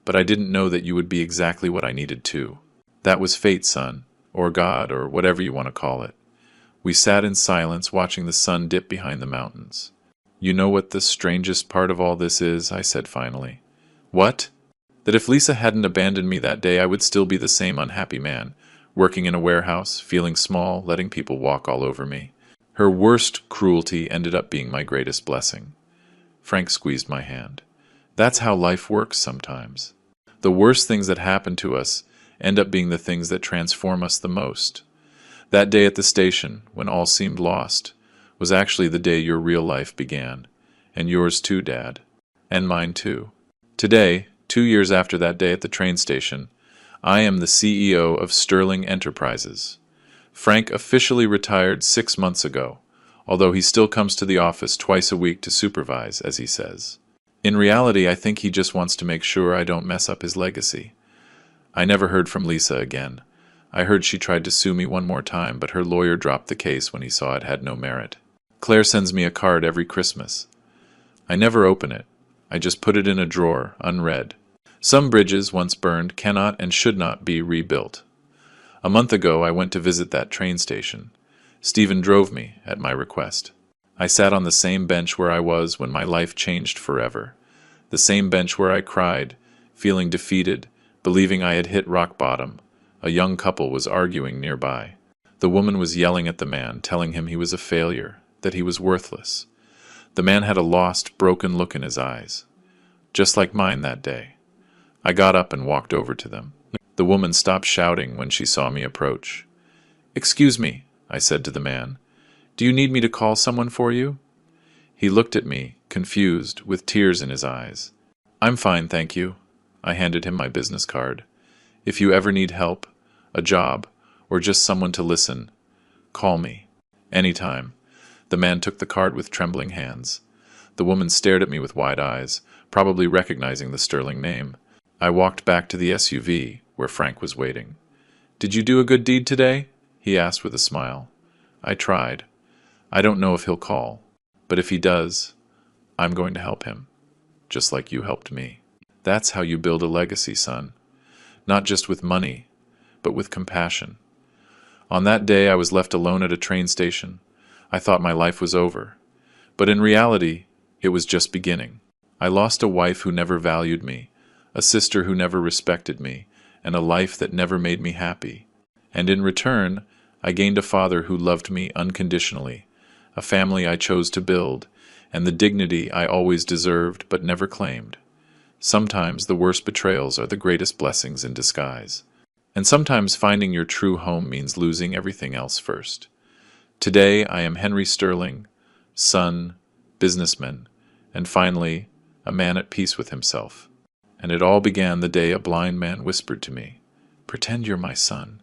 But I didn't know that you would be exactly what I needed too. That was fate, son, or God, or whatever you want to call it. We sat in silence watching the sun dip behind the mountains. "You know what the strangest part of all this is?" I said finally. "What?" "That if Lisa hadn't abandoned me that day, I would still be the same unhappy man, working in a warehouse, feeling small, letting people walk all over me. Her worst cruelty ended up being my greatest blessing." Frank squeezed my hand. "That's how life works sometimes. The worst things that happen to us end up being the things that transform us the most. That day at the station, when all seemed lost, was actually the day your real life began. And yours too, Dad. And mine too. Today, 2 years after that day at the train station, I am the CEO of Sterling Enterprises. Frank officially retired 6 months ago, although he still comes to the office twice a week to supervise, as he says. In reality, I think he just wants to make sure I don't mess up his legacy. I never heard from Lisa again. I heard she tried to sue me one more time, but her lawyer dropped the case when he saw it had no merit. Claire sends me a card every Christmas. I never open it. I just put it in a drawer, unread. Some bridges, once burned, cannot and should not be rebuilt. A month ago, I went to visit that train station. Stephen drove me, at my request. I sat on the same bench where I was when my life changed forever. The same bench where I cried, feeling defeated, believing I had hit rock bottom. A young couple was arguing nearby. The woman was yelling at the man, telling him he was a failure, that he was worthless. The man had a lost, broken look in his eyes, just like mine that day. I got up and walked over to them. The woman stopped shouting when she saw me approach. "Excuse me," I said to the man. "Do you need me to call someone for you?" He looked at me, confused, with tears in his eyes. "I'm fine, thank you." I handed him my business card. "If you ever need help, a job, or just someone to listen, call me." Anytime. The man took the card with trembling hands. The woman stared at me with wide eyes, probably recognizing the sterling name. I walked back to the SUV, where Frank was waiting. "Did you do a good deed today?" he asked with a smile. "I tried. I don't know if he'll call, but if he does, I'm going to help him, just like you helped me." That's how you build a legacy, son. Not just with money, but with compassion. On that day, I was left alone at a train station. I thought my life was over. But in reality, it was just beginning. I lost a wife who never valued me, a sister who never respected me, and a life that never made me happy. And in return, I gained a father who loved me unconditionally, a family I chose to build, and the dignity I always deserved but never claimed. Sometimes the worst betrayals are the greatest blessings in disguise. And sometimes finding your true home means losing everything else first. Today I am Henry Sterling, son, businessman, and finally, a man at peace with himself. And it all began the day a blind man whispered to me, "Pretend you're my son."